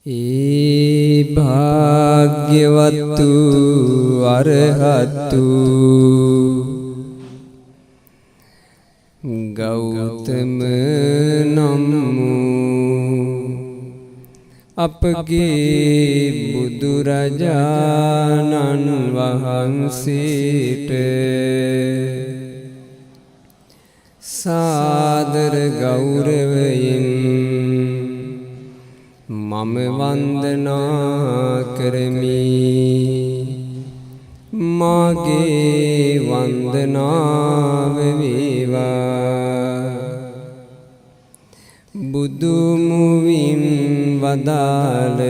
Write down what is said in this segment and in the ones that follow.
ඒ භාග්‍යවතු අරහතු ගෞතම නමෝ අපගේ බුදුරජාණන් වහන්සේට සාදර ගෞරවයෙන් මම වන්දනා කරමි. මාගේ වන්දනාව වේවා බුදු මුවින් වදාළ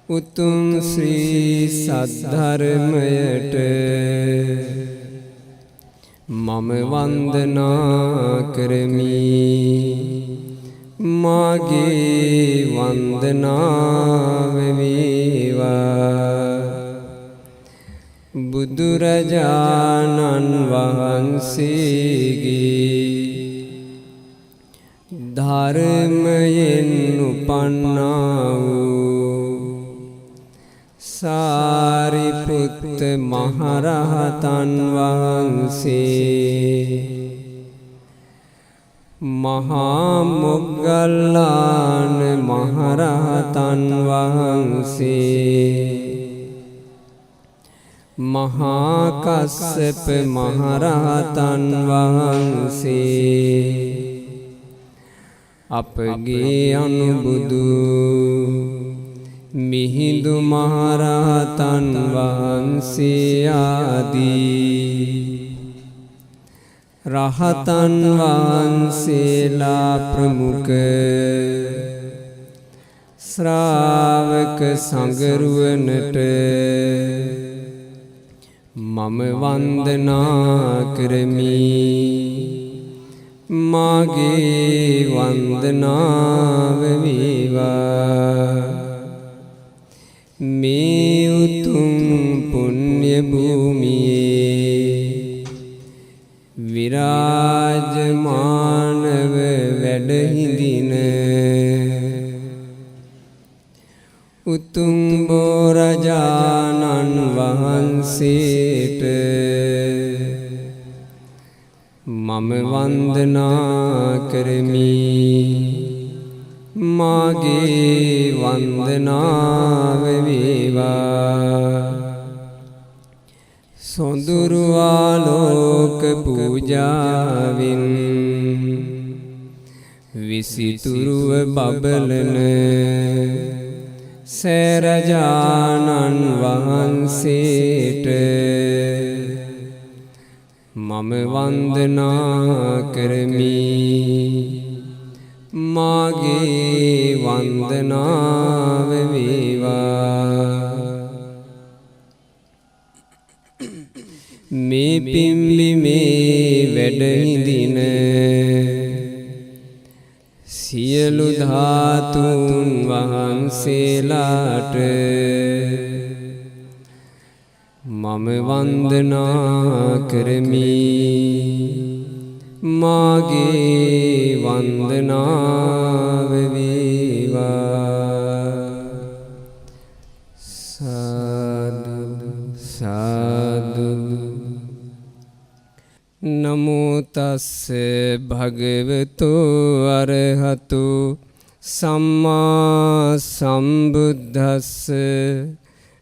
උතුම් ශ්‍රී සද්ධර්මයට මම වන්දනා කරමි. මාගේ වන්දනාව වේවා බුදුරජාණන් වහන්සේගේ ධර්මයෙන් උපන්නා වූ සාරිපුත්ත මහරහතන් වහන්සේ මහා මොග්ගල්ලාන මහරහතන් වහන්සේ මහා කස්සප මහරහතන් වහන්සේ අපගේ අනුබුදු මිහිඳු මහරහතන් වහන්සේ ආදී රහතන් වහන්සේලා ප්‍රමුඛ ශ්‍රාවක සංගරුවනට මම වන්දනා කරමි. මාගේ වන්දනාව වේවා මේ උතුම් පුණ්‍ය භූමියේ විරාජමානව වැඩහිඳින උතුම් බෝරජාණන් වහන්සේට මම වන්දනා කරමි. මාගේ වන්දනාව වේවා සොඳුරු ආලෝක පූජාවෙන් විසිතුරුව බබලන සෑරජාණන් වහන්සේට මම වන්දනා කරමි. මාගේ වන්දනාව වේවා මේ පිම්බිමේ වැඩහිඳින සියලු ධාතුන් වහන්සේලාට මම වන්දනා කරමි. මාගේ වන්දනාව වේවා සාදු සාදු. නමෝ තස්ස භගවතු අරහතු සම්මා සම්බුද්දස්ස.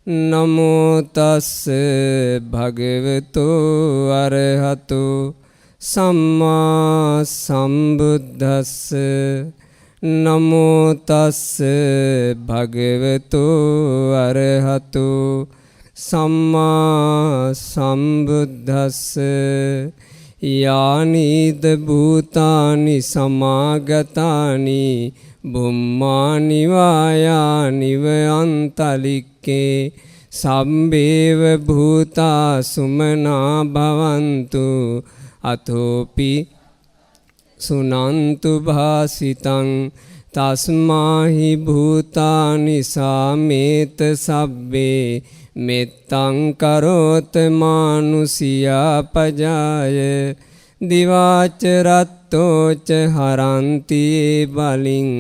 නමෝ තස්ස භගවතු අරහතු සම්මා සම්බුද්දස්ස. නමෝ තස්ස භගවතු අරහතු සම්මා සම්බුද්දස්ස. යානිද භූතානි සමාගතානි බුම්මානි වායානිව අන්තලික්කේ සම්බේව භූතා සුමනා භවන්තු අතෝපි සුනන්තු භාසිතං තස්මාහි භූතානි සාමේත සබ්බේ මෙත්තං කරෝත මානුසියා පජාය දිවාච රත්තෝච හරන්ති බලින්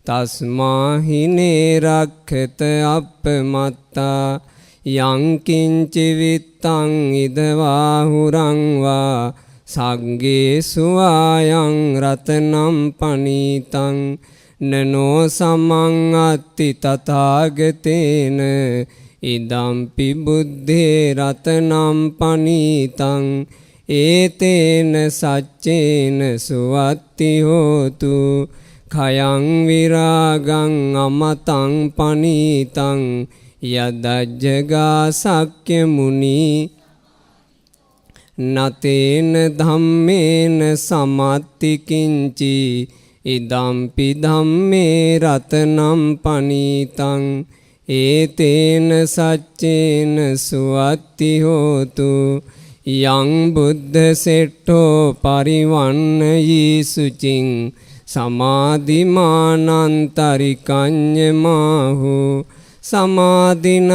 තස්මාහිනේ රක්ඛත අප්පමත්තා යං කිංචි විත්තං ඉදවාහුරං වා සග්ගේසු ආයං රතනම් පනීතං නනෝ සමං අත්ති තථාගතේන ඉදම්පි බුද්ධේ රතනම් පනීතං ඒතේන සච්චේන සුවත්ති හෝතු khයං විරාගං අමතං පනීතං යදජ්ජගා සක්්‍ය මුනි නතේන ධම්මේන සමත්ති කිංචි ඉදම්පි ධම්මේ රතනම් පනීතං ඒතේන සච්චේන සුවත්ති හෝතු යං බුද්ධ සෙට්ඨෝ පරිවන්නයී සුචින් සමාධිමානන්තරිකඤ්ඤමාහු සමාධිනාතේන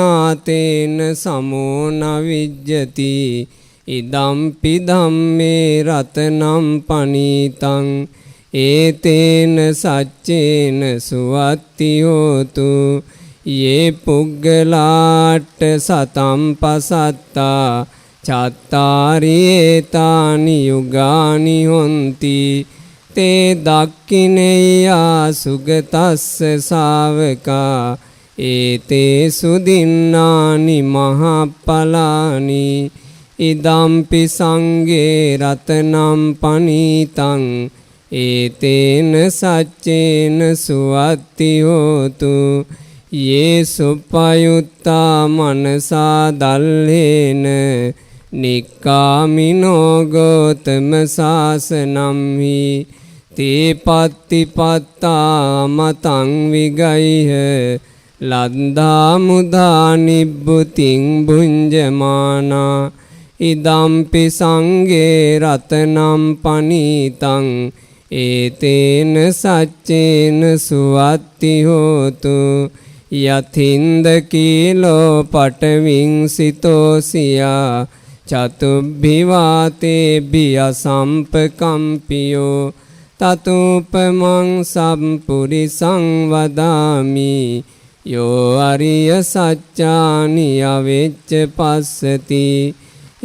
සමෝ නවිජ්ජති ඉදම්පි ධම්මේ රතනම් පනීතං ඒතේන සච්චේන සුවත්ති හෝතු යේ පුග්ගලාට සතම් පසත්තා චත්තාරි ඒතානි යුගානි හොන්ති තේ දක්ඛිනේයා සුගතස්ස ශාවකා ඒතේ සුදින්නානි මහප්පලානි ඉදම්පි සංඝේ රතනම් පනීතං ඒතේන සච්චේන සුවත්ති හෝතු යේ සුප්පයුත්තා මනසා දල්හේන නික්කාමිනෝ ගෝතම සාසනම්හි තේ පත්තිපත්තා මතං විගයිහ ලද්දා මුදා නිබ්බුතින් භුඤ්ජමානා ඉදම්පි සංඝේ රතනම් පනීතං ඒතේන සච්චේන සුවත්ති හෝතු යතින්ද කීලෝ පටවින් සිතෝසියා චතුබ්බිවාතේ බිය සම්පකම්පියෝ තතුපමං සම්පුරිසං වදාමි යෝ අරිය සච්චානි අවෙච්ච පස්සති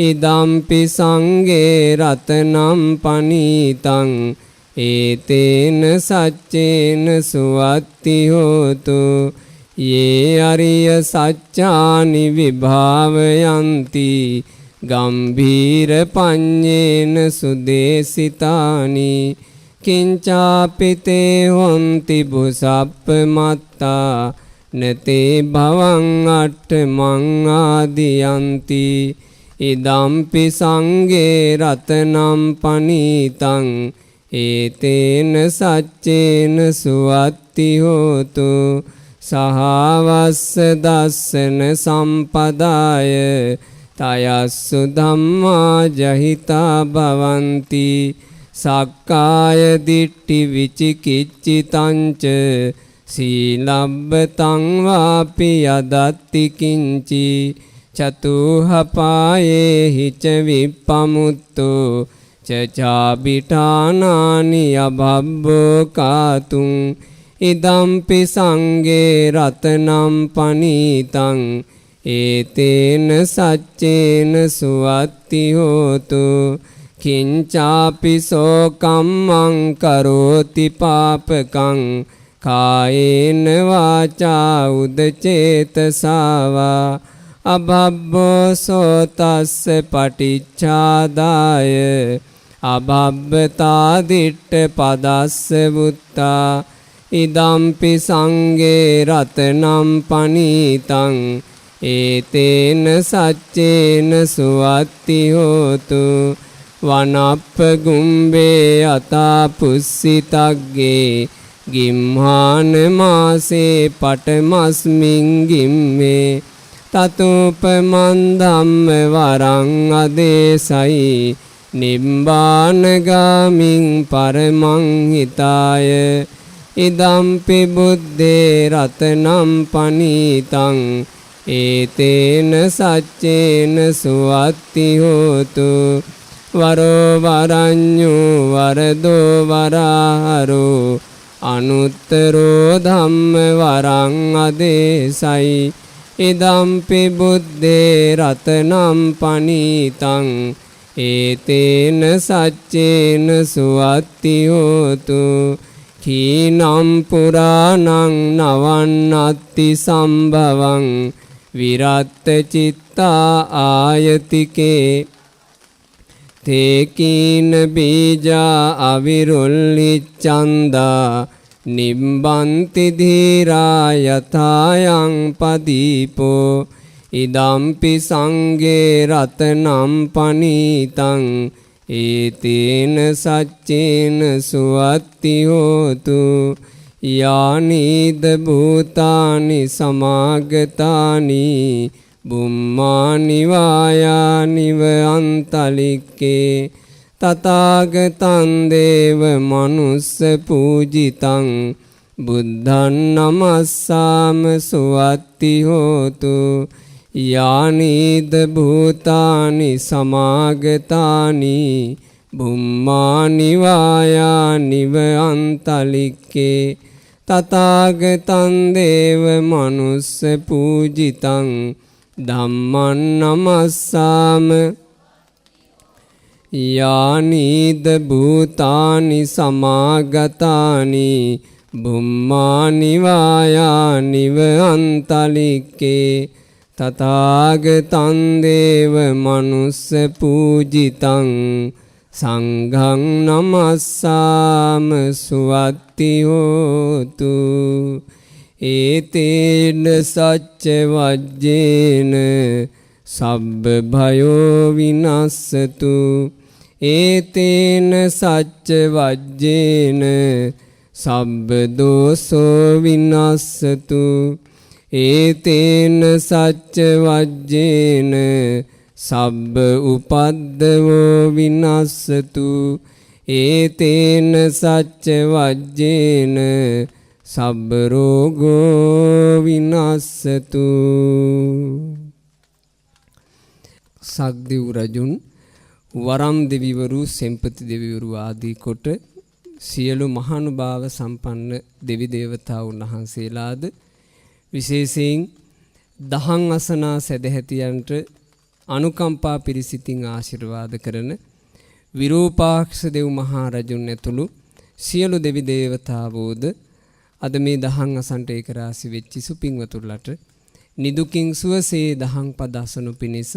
ඉදම්පි සංඝේ රතනම් පනීතං ඒතේන සච්චේන සුවත්ති හෝතු යේ අරිය සච්චානි විභාවයන්ති ගම්භීර පඤ්ඤේන සුදේසිතානි කිංචාපිතේ හොන්ති බුසප්පමත්තා නතේ භවං අට්ඨමං ආදියන්ති ඉදම්පි සංඝේ රතනම් පනීතං ඒතේන සච්චේන සුවත්ති හෝතු සහවස්ස දස්සන සම්පදාය තයස්සු ධම්මා ජහිතා භවಂತಿ සක්කාය දිට්ඨි විචිකිච්ඡිතංච සීලබ්බතං වාපි යදත්ති කිංචි චතුහපායේ හිච විප්පමුත්තෝ චචාබිඨානානි අබබ්බෝ කාතුං ඉදම්පි සංඝේ රතනම් පනීතං ඒතේන සච්චේන සුවත්ති හෝතු කිංචාපි සෝ කම්මං කරෝති පාපකං කායේන වාචා උදචේතසාවා අබබ්බෝ සෝතස්ස පටිච්ඡාදාය අබබ්බතා දිට්ඨ පදස්ස වුත්තා ඉදම්පි සංඝේ රතනම් පනීතං ඒතේන සච්චේන සුවත්ති හෝතු වනප්ප ගුම්බේ අතා පුස්සිතග්ගේ ගිම්හාන මාසේ පටමස්මින් ගිම්මේ තතුපමන් ධම්ම වරං අදේසයි නිබ්බානගාමින් පරමං හිතාය ඉදම්පි බුද්ධේ රතනම් පනීතං ඒතේන සච්චේන සුවත්ති හෝතු වරෝ වරඤ්ඤෝ වරදෝ වරාහරෝ අනුත්තරෝ ධම්ම වරං අදේසයි ඉදම්පි බුද්දේ රතනම් පනීතං ඒතේන සච්චේන සුවත්ති හෝතු කීනම් පුරාණං නවන්නත්ති සම්භවං විරත්ත චිත්තා ආයතිකේ තේකීන බීජා අවිරුල්ලිච්ඡන්දා නිම්බන්ති ධීරා යථායං පදීපෝ ඉදම්පි සංඝේ රතනම් පනීතං ඒතේන සච්චේන සුවත්ති හෝතු යානීද භූතානි සමාගතානි බුම්මානි වායානිව අන්තලික්කේ තථාගතං දේව මනුස්ස පූජිතං බුද්ධං නමස්සාම සුවත්ති හෝතු යානීද භූතානි සමාගතානි බුම්මානි වායානිව අන්තලික්කේ තථාගතං දේව මනුස්ස පූජිතං ධම්මං නමස්සාම යානීද භූතානි සමාගතානි බුම්මානි වායානිව අන්තලික්කේ තථාගතං දේව මනුස්ස පූජිතං සංඝං නමස්සාම සුවත්ති හෝතු ඒතේන සච්ච වජ්ජේන සබ්බ භයෝ විනස්සතු ඒතේන සච්ච වජ්ජේන සබ්බ දෝසෝ විනස්සතු ඒතේන සච්ච වජ්ජේන සබ්බ උපද්දවෝ විනස්සතු ඒතේන සච්ච වජ්ජේන සබ්බ රෝගෝ විනස්සතු. සක්දිව් රජුන් වරම් දෙවිවරු සෙම්පති දෙවිවරු ආදී කොට සියලු මහානුභාව සම්පන්න දෙවි දේවතාවුන් වහන්සේලාද විශේෂයෙන් දහං අසනා සදැහැතියන්ට අනුකම්පා පිරිසිතින් ආශිර්වාද කරන විරූපාක්ෂ දෙව් මහා රජුන් ඇතුළු සියලු දෙවි දේවතාවෝද අද මේ දහං අසන්ට ඒක රාසි වෙච්ච සුපින්වතුන්ලට නිදුකින් සුවසේ දහං පද අසනු පිණිස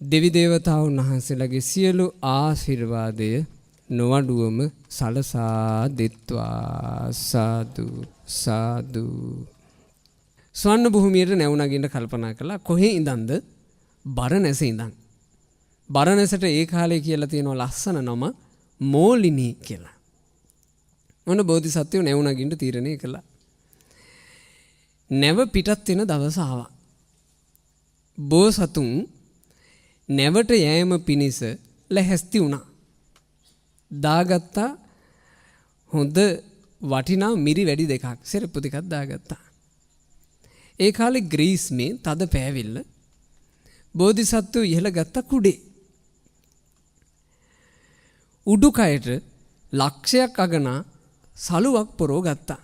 දෙවි දේවතාවුන් වහන්සේලාගේ සියලු ආශිර්වාදය නොවඩුවම සලසා දෙත්වා සාදු සාදු. ස්වර්ණ භූමියට නැවුණගින්න කල්පනා කළා කොහේ ඉඳන්ද? බරණැස ඉඳන්. බරණැසට ඒ කාලේ කියලා තියෙනවා ලස්සන නම මෝලිනී කියලා. මොන බෝධිසත්වයෝ නැවුණගින්න තීරණය කළා. නැව පිටත් වෙන දවස ආවා. බෝසතුන් නැවට යෑම පිණිස ලැහැස්ති වුණා. දාගත්තා හොඳ වටිනා මිරි වැඩි දෙකක් සෙරප්පු දෙකක් දාගත්තා. ඒ කාලේ ග්‍රීස්මේ තද පෑවිල්ල බෝධිසත්වෝ ඉහළ ගත්ත කුඩේ. උඩුකයට ලක්ෂයක් අගනා සලුවක් පොරෝ ගත්තා.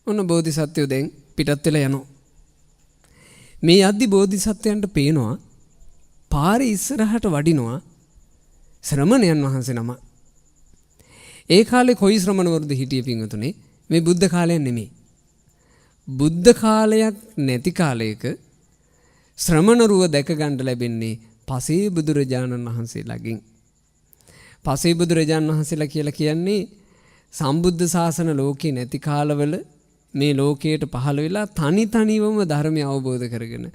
ඔන්න බෝධිසත්වයෝ දැන් පිටත් වෙලා යනවා. මේ යද්දි බෝධිසත්වයන්ට පේනවා පාරේ ඉස්සරහට වඩිනවා ශ්‍රමණයන් වහන්සේ නම. ඒ කාලේ කොයි ශ්‍රමණවරුද හිටියේ පින්වතුනේ? මේ බුද්ධ කාලයක් නෙමෙයි. බුද්ධ කාලයක් නැති කාලයක ශ්‍රමණරුව දැක ගන්න ලැබෙන්නේ පසේ බුදුරජාණන් වහන්සේලාගෙන්. පසේ බුදුරජාණන් වහන්සේලා කියලා කියන්නේ සම්බුද්ධ ශාසන ලෝකේ නැති කාලවල මේ ලෝකයට පහළ වෙලා තනි තනිවම ධර්මය අවබෝධ කරගෙන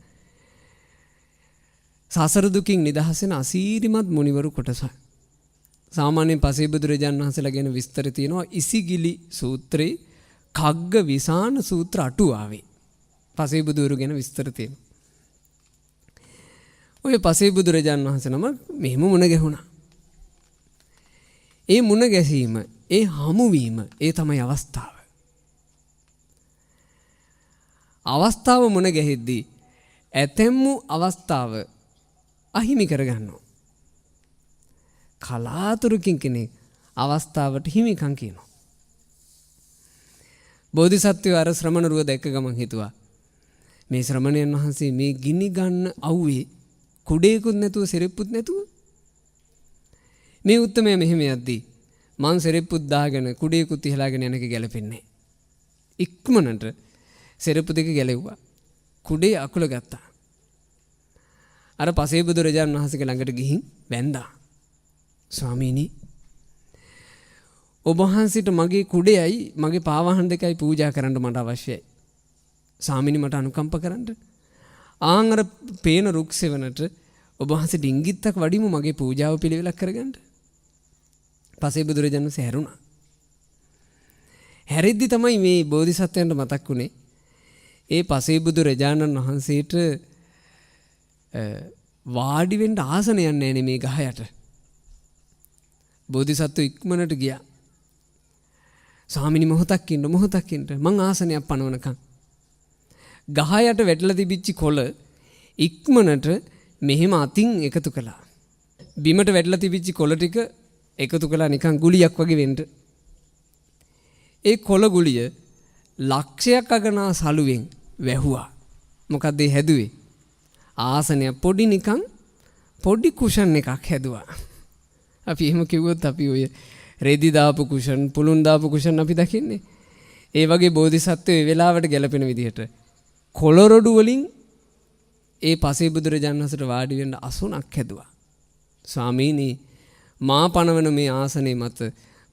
සසර දුකින් නිදහස් වෙන අසීරිමත් මුනිවරු කොටසක්. සාමාන්‍යයෙන් පසේ බුදුරජාණන් වහන්සේලා ගැන විස්තර තියෙනවා ඉසිගිලි සූත්‍රේ කග්ග විසාන සූත්‍ර අටුවාවේ. පසේ බුදුවරු ගැන විස්තර තියෙනවා. ඔය පසේ බුදුරජාණන් වහන්සේ නම මෙහෙම මුණ ගැහුණා. ඒ මුණ ගැසීම, ඒ හමුවීම, ඒ තමයි අවස්ථාව. අවස්ථාව මුණ ගැහෙද්දී ඇතැම්මු අවස්ථාව අහිමි කරගන්නවා. කලාතුරකින් කෙනෙක් අවස්ථාවට හිමිකම් කියනවා. බෝධිසත්වයෝ අර ශ්‍රමණ රුව දැක්ක ගමන් හිතුවා මේ ශ්‍රමණයන් වහන්සේ මේ ගිනි ගන්න අවුවේ කුඩේකුත් නැතුව සෙරෙප්පුත් නැතුව මේ උත්තමයා මෙහෙම යද්දී මං සෙරෙප්පුත් දාගෙන කුඩේකුත් ඉහලාගෙන යනක ගැලපෙන්නේ. ඉක්මනට සෙරෙප්පු දෙක ගැලෙව්වා. කුඩේ අකුල ගත්තා. අර පසේ බුදුරජාණන් වහන්සේගේ ළඟට ගිහින් වැන්දා. ස්වාමීනි ඔබ වහන්සේට මගේ කුඩේයි මගේ පාවාහන දෙකයි පූජා කරන්න මට අවශ්‍යයි. ස්වාමීනි මට අනුකම්ප කරන්න. ආන් අර පේන රුක් සෙවණට ඔබ වහන්සේ ඩිංගිත්තක් වඩිමු මගේ පූජාව පිළිවෙලක් කරගන්න. පසේ බුදුරජාණන් වහන්සේ හැරුණා. හැරිද්දි තමයි මේ බෝධිසත්වයන්ට මතක් වුණේ ඒ පසේ බුදුරජාණන් වහන්සේට වාඩි වෙන්න ආසනයක් නැහැ නේ මේ ගහ යට. බෝධිසත්ව ඉක්මනට ගියා. ස්වාමීනි මොහොතක් ඉන්න මං ආසනයක් පනවනකම්. ගහ යට වැටලා තිබිච්ච කොළ ඉක්මනට මෙහෙම අතින් එකතු කළා. බිමට වැටලා තිබිච්ච කොළ ටික එකතු කළා නිකන් ගුලියක් වගේ වෙන්න. ඒ කොළ ගුලිය ලක්ෂයක් අගනා සලුවෙන් වැහුවා. මොකද ඒ හැදුවේ? ආසනය පොඩි නිකන් පොඩි කුෂන් එකක් හැදුවා. අපි එහෙම කිව්වොත් අපි ඔය රෙදි දාපු කුෂන්, පුළුන් දාපු කුෂන් අපි දකින්නේ. ඒ වගේ බෝධිසත්වෝ ඒ වෙලාවට ගැලපෙන විදිහට කොළරොඩු වලින් ඒ පසේ බුදුරජාණන් වහන්සේට වාඩි වෙන්න අසුනක් හැදුවා. ස්වාමීනි මා පනවන මේ ආසනේ මත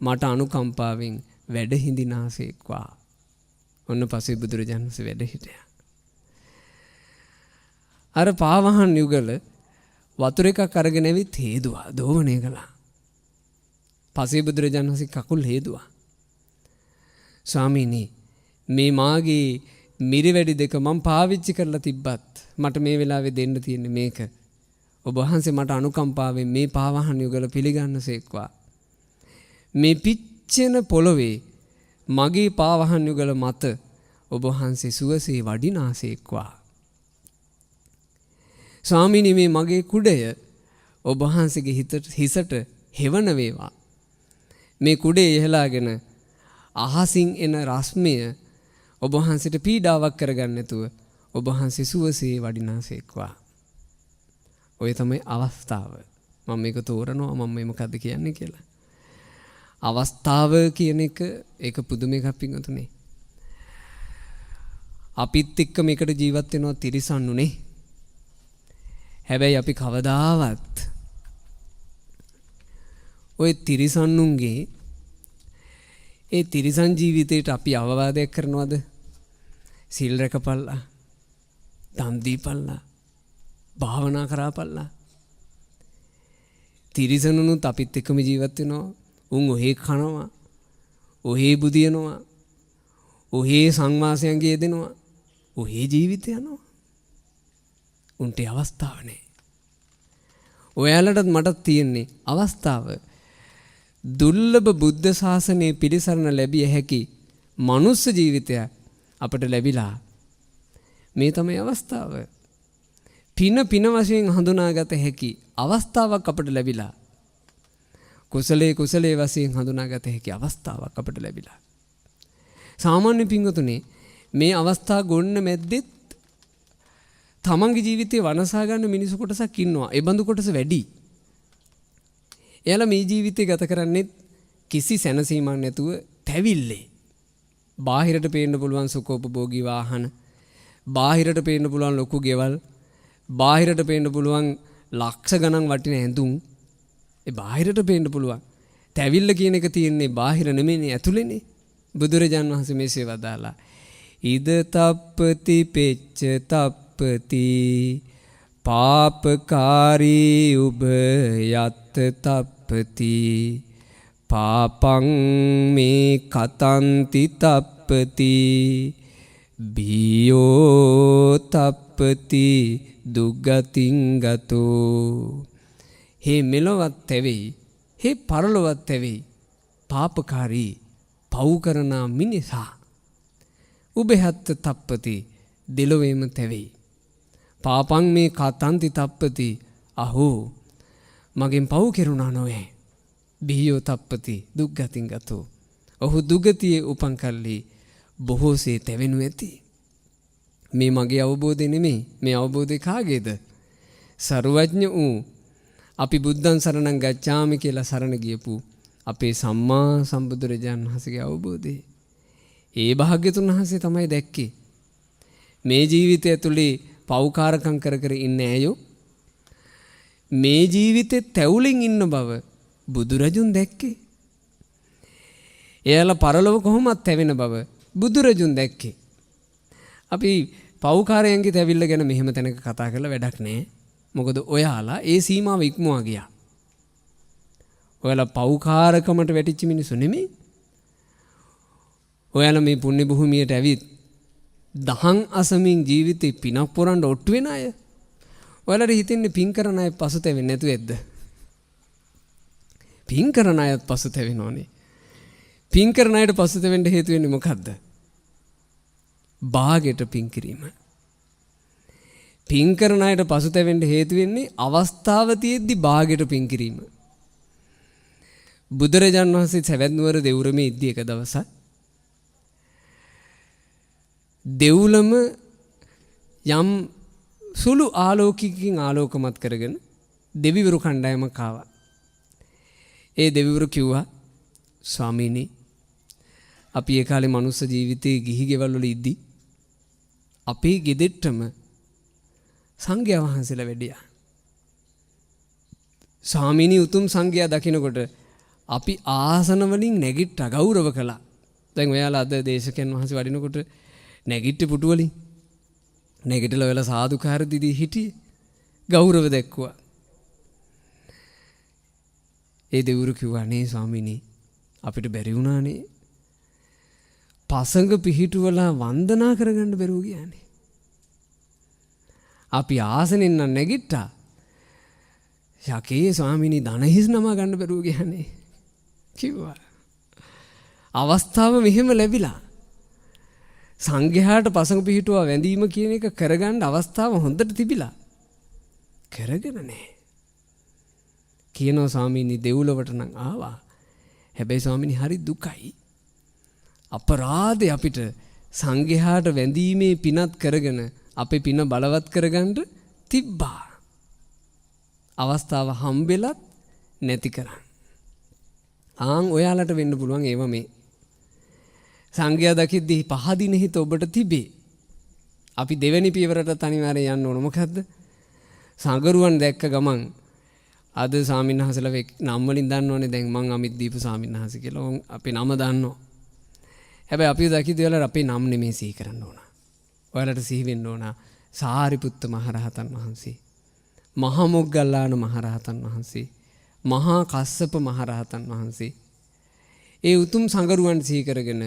මට අනුකම්පාවෙන් වැඩ හිඳිනාසේක්වා. ඔන්න පසේ බුදුරජාණන් වහන්සේ වැඩ හිටියා. අර පාවහන් යුගල වතුර එකක් අරගෙන ඇවිත් හේදුවා, දෝවණය කළා. පසේ බුදුරජාණන් වහන්සේ කකුල් හේදුවා. ස්වාමීනි මේ මාගේ මිරිවැඩි දෙක මම පාවිච්චි කරලා තිබ්බත් මට මේ වෙලාවේ දෙන්න තියෙන්නේ මේක. ඔබ වහන්සේ මට අනුකම්පාවෙන් මේ පාවහන් යුගල පිළිගන්නසේක්වා. මේ පිච්චෙන පොළොවේ මගේ පාවහන් යුගල මත ඔබ වහන්සේ සුවසේ වඩිනාසේක්වා. ස්වාමීනි මේ මගේ කුඩය ඔබ වහන්සේගේ හිසට හෙවන වේවා. මේ කුඩේ ඉහලාගෙන අහසින් එන රශ්මිය ඔබ වහන්සේට පීඩාවක් කරගන්න නැතුව ඔබ වහන්සේ සුවසේ වඩිනාසේක්වා. ඔය තමයි අවස්ථාව. මම මේක තෝරනවා මම මේ මොකද්ද කියන්නේ කියලා. අවස්ථාව කියන එක ඒක පුදුම එකක් පිටුනේ. අපිත් එක්ක මේකට ජීවත් වෙනවා තිරිසන්නුනේ. හැබැයි අපි කවදාවත් ඔය තිරිසන්නුන්ගේ ඒ තිරිසන් ජීවිතයට අපි අවවාදයක් කරනවද? සිල් රැකපල්ලා, දන් දීපල්ලා, භාවනා කරාපල්ලා. තිරිසනුනුත් අපිත් එක්කම ජීවත් වෙනවා. උන් ඔහේ කනවා, ඔහේ බුදියනවා, ඔහේ සංවාසයන්ගේ යෙදෙනවා, ඔහේ ජීවිතය යනවා. උන්ට අවස්ථාව නැහැ. ඔයාලටත් මටත් තියෙන්නේ අවස්ථාව. දුර්ලභ බුද්ධ ශාසනයේ පිළිසරණ ලැබිය හැකි මනුස්ස ජීවිතය අපට ලැබිලා. මේ තමයි අවස්ථාව. පින වශයෙන් හඳුනාගත හැකි අවස්ථාවක් අපට ලැබිලා. කුසලයේ වශයෙන් හඳුනාගත හැකි අවස්ථාවක් අපට ලැබිලා. සාමාන්‍ය පින්වතුනි මේ අවස්ථා ගොන්න මැද්දෙත් තමන්ගේ ජීවිතේ වනසා ගන්න මිනිසු කොටසක් ඉන්නවා. ඒ බඳු කොටස වැඩි. එයාලා මේ ජීවිතේ ගත කරන්නේ කිසි සැනසීමක් නැතුව තැවිල්ලේ. බාහිරට පේන්න පුළුවන් සුඛෝපභෝගී වාහන, බාහිරට පේන්න පුළුවන් ලොකු ගෙවල්, බාහිරට පේන්න පුළුවන් ලක්ෂ ගණන් වටින ඇඳුම්. ඒ බාහිරට පේන්න පුළුවන්. තැවිල්ල කියන එක තියෙන්නේ බාහිර නෙමෙයිනේ ඇතුළේනේ. බුදුරජාන් වහන්සේ මේසේ වදාලා ඉද තප්පති පෙච්ච තප්පති පාපකාරී උබ යත් තප්පති පාපං මේ කතන්ති තප්පති බියෝ තප්පති දුග්ගතින් ගතෝ. හේ මෙලොවත් තැවෙයි, හේ පරලොවත් තැවෙයි පාපකාරී පව් කරන මිනිසා. උබහත් තප්පති දෙලොවේම තැවෙයි. පාපං මේ කතන්ති තප්පති අහෝ මගෙන් පව් කෙරුණා නොවේ. බිහියෝ තප්පති දුක්ගතින් ගතෝ. ඔහු දුගතියේ උපන් කල්හි බොහෝසේ තැවෙනු ඇති. මේ මගේ අවබෝධය නෙමෙයි. මේ අවබෝධය කාගේද? සර්වඥ වූ අපි බුද්ධං සරණං ගච්ඡාමි කියලා සරණ ගියපු අපේ සම්මා සම්බුදුරජාණන් වහන්සේගේ අවබෝධය. ඒ භාග්‍යතුන් වහන්සේ තමයි දැක්කේ. මේ ජීවිතය ඇතුලේ පෞකාරකම් කර කර ඉන්නේ ඇයෝ මේ ජීවිතේ තැවුලින් ඉන්න බව බුදුරජුන් දැක්කේ. එයාලා පරලොව කොහොමත් තැවෙන බව බුදුරජුන් දැක්කේ. අපි පෞකාරයන්ගේ තැවිල්ල ගැන මෙහෙම තැනක කතා කරලා වැඩක් නැහැ. මොකද ඔයාලා ඒ සීමාව ඉක්මවා ගියා. ඔයාලා පෞකාරකමට වැටිච්ච මිනිස්සු නෙමෙයි. ඔයාලා මේ පුණ්‍ය භූමියට ඇවිත් දහං අසමින් ජීවිතේ පිනක් පොරන්න ඔට්ටු වෙන අය. ඔයාලට හිතෙන්නේ පින් කරන අය පසුතැවෙන්නේ නැතු ඇද්ද? පින් කරන අයත් පසුතැවෙනෝනේ. පින් කරන අයට පසුතැවෙන්න හේතු වෙන්නේ මොකද්ද? භාගයට පින් කිරීම. පින් කරන අයට පසුතැවෙන්න හේතු වෙන්නේ අවස්ථාව තියෙද්දි භාගයට පින් කිරීම. බුදුරජාණන් වහන්සේ සවැත් නුවර දෙවුරමේ ඉද්දි එක දවසක් දෙව්ලම යම් සුළු ආලෝකයකින් ආලෝකමත් කරගෙන දෙවිවරු කණ්ඩායමක් ආවා. ඒ දෙවිවරු කිව්වා ස්වාමීනි අපි ඒ කාලේ මනුස්ස ජීවිතේ ගිහි ගෙවල් වල ඉද්දි අපේ ගෙදෙට්ටම සංඝයා වහන්සේලා වැඩියා. ස්වාමීනි උතුම් සංඝයා දකින්නකොට අපි ආසන වලින් නැගිට්ටා ගෞරව කළා. දැන් ඔයාලා අද දේශකයන් වහන්සේ වඩිනකොට නැගිට්ටි පුටු වලින් නැගිටලා ඔයාලා සාදුකාර දීදී හිටියේ ගෞරව දැක්කුවා. ඒ දෙවිවරු කිව්වා නේ ස්වාමීනි අපිට බැරි වුණානේ පසඟ පිහිටුවලා වන්දනා කරගන්න බැරුව ගියානේ. අපි ආසනෙන් නම් නැගිට්ටා. යකේ ස්වාමීනි ධනහිස් නම ගන්න බැරුව ගියානේ කිව්වා. අවස්ථාව මෙහෙම ලැබිලා. සංඝයාට පසඟ පිහිටුවා වැඳීම කියන එක කරගන්න අවස්ථාව හොඳට තිබිලා. කරගෙන නැහැ. කියනවා ස්වාමීනි දෙව්ලොවට නම් ආවා. හැබැයි ස්වාමීනි හරි දුකයි. අපරාධේ අපිට සංඝයාට වැඳීමේ පිනත් කරගෙන අපේ පින බලවත් කරගන්න තිබ්බා. අවස්ථාව හම්බෙලත් නැති කරන්. ආන් ඔයාලට වෙන්න පුළුවන් ඒව මේ. සංඝයා දකිද්දී පහදින හිත ඔබට තිබේ. අපි දෙවෙනි පියවරට අනිවාර්යෙන් යන්න ඕන. මොකද්ද? සංගරුවන් දැක්ක ගමන් අද ස්වාමින්වහන්සේලා නම් වලින් දන්නවනේ දැන් මං අමිත් දීපු ස්වාමින්වහන්සේ කියලා. අපේ නම දන්නවා. හැබැයි අපි දකිද්දී ඔයාලට අපේ නම් නෙමෙයි සිහි කරන්න ඕන. ඔයාලට සිහි වෙන්න ඕන සාරිපුත්ත මහරහතන් වහන්සේ, මහා මොග්ගල්ලාන මහරහතන් වහන්සේ, මහා කස්සප මහරහතන් වහන්සේ. ඒ උතුම් සංගරුවන් සිහි කරගෙන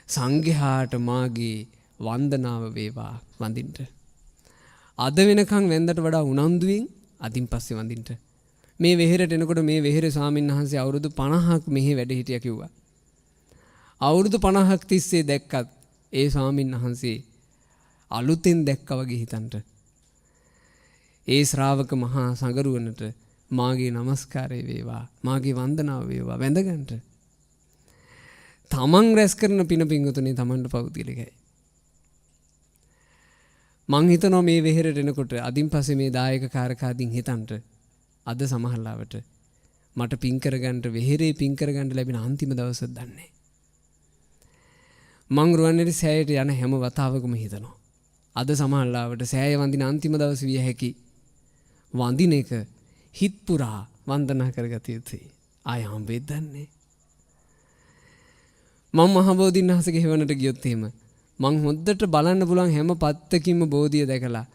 සංඝයාට මාගේ වන්දනාව වේවා වඳින්න. අද වෙනකන් වෙන්දට වඩා උනන්දුවෙන් අදින් පස්සේ වඳින්න. මේ වෙහෙරට එනකොට මේ වෙහෙරේ ස්වාමීන් වහන්සේ අවුරුදු 50ක් මෙහි වැඩ හිටියා කිව්වා. අවුරුදු 50ක් තිස්සේ දැක්කත් ඒ ස්වාමීන් වහන්සේ අලුතෙන් දැක්කා වගේ හිතන්ට. ඒ ශ්‍රාවක මහා සංගරුවනට මාගේ নমස්කාරය වේවා, මාගේ වන්දනාව වේවා වැඳගන්න. තමන් රැස් කරන පින පිංගුතුනේ තමන්ට පෞද්ගලිකයි. මං හිතනවා මේ වෙහෙරට එනකොට අදින් පස්සේ මේ දායක කාරකාදීන් හිතන්ට අද සමහරලාවට මට පින් කරගන්න වෙහෙරේ පින් කරගන්න ලැබෙන අන්තිම දවසක් දන්නේ. මං රුවන්වැලි සෑයට යන හැම වතාවකම හිතනවා අද සමහරලාවට සෑය වඳින අන්තිම දවස විය හැකි. වඳින එක හිත් පුරා වන්දනා කරගත යුතුයි. ආය හම්බෙද්ද දන්නේ. මම මහ බෝධින්වහන්සේගේ හේවනට ගියොත් එහෙම මං හොද්දට බලන්න පුළුවන් හැම පත්තකින්ම බෝධිය දැකලා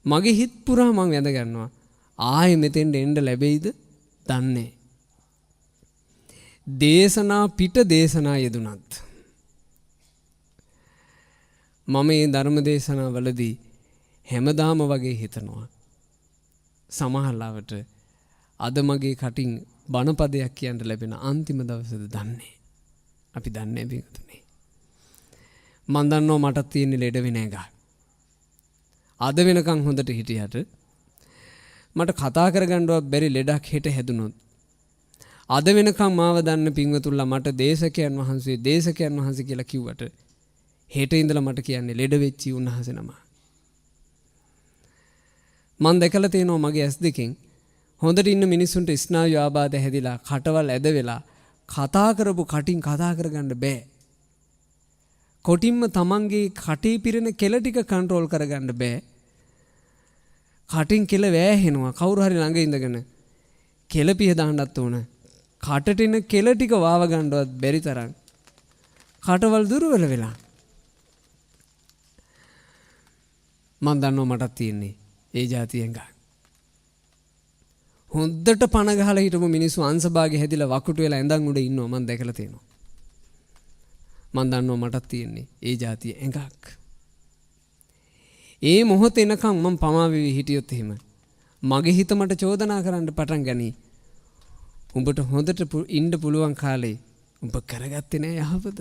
මගේ හිත් පුරා මං වැඳ ගන්නවා. ආයෙ මෙතෙන්ට එන්න ලැබෙයිද දන්නේ. දේශනා පිට දේශනා යෙදුනත් මම මේ ධර්ම දේශනා වලදී හැමදාම වගේ හිතනවා. සමහරවිට අද මගේ කටින් බණපදයක් කියන්න ලැබෙන අන්තිම දවසද දන්නේ. අපි දන්නේ බින්දුනේ. මන් දන්නවා මට තියෙන ලෙඩ වෙන එක. අද වෙනකන් හොඳට හිටියට මට කතා කරගන්නවත් බැරි ලෙඩක් හෙට හැදුනොත් අද වෙනකම් මාව දන්න පින්වතුන්ලා මට දේශකයන් වහන්සේ කියලා කිව්වට හෙට ඉඳලා මට කියන්නේ ලෙඩ වෙච්චි උන්වහන්සේ නම. මම දැකලා තියෙනවා මගේ ඇස් දෙකෙන් හොඳට ඉන්න මිනිස්සුන්ට ස්නායු ආබාධ හැදිලා කටවල් ඇද වෙලා කතා කරපු කටින් කතා කරගන්න බෑ. කොටින්ම තමන්ගේ කටේ පිරෙන කෙල ටික කන්ට්‍රෝල් කරගන්න බෑ. කටින් කෙල වෑහෙනවා. කවුරු හරි ළඟ ඉඳගෙන කෙල පිහ දාන්නත් ඕන. කටට එන කෙල ටික වාව ගන්නවත් බැරි තරම් කටවල් දුර්වල වෙලා. මම දන්නවා මටත් තියෙන්නේ ඒ જાතියෙන් ගා. හොඳට පණ ගහලා හිටපු මිනිස්සු අංශභාගේ හැදිලා වකුටු වෙලා ඇඳන් උඩ ඉන්නවා මම දැකලා තියෙනවා. මම දන්නවා මටත් තියෙන්නේ ඒ જાතිය ඇඟක්. ඒ මොහොත එනකම් මම පමා වෙවි හිටියොත් එහෙම මගේ හිත මට චෝදනා කරන්න පටන් ගනී. උඹට හොඳට ඉන්න පුළුවන් කාලේ උඹ කරගත්තේ නෑ යහපත.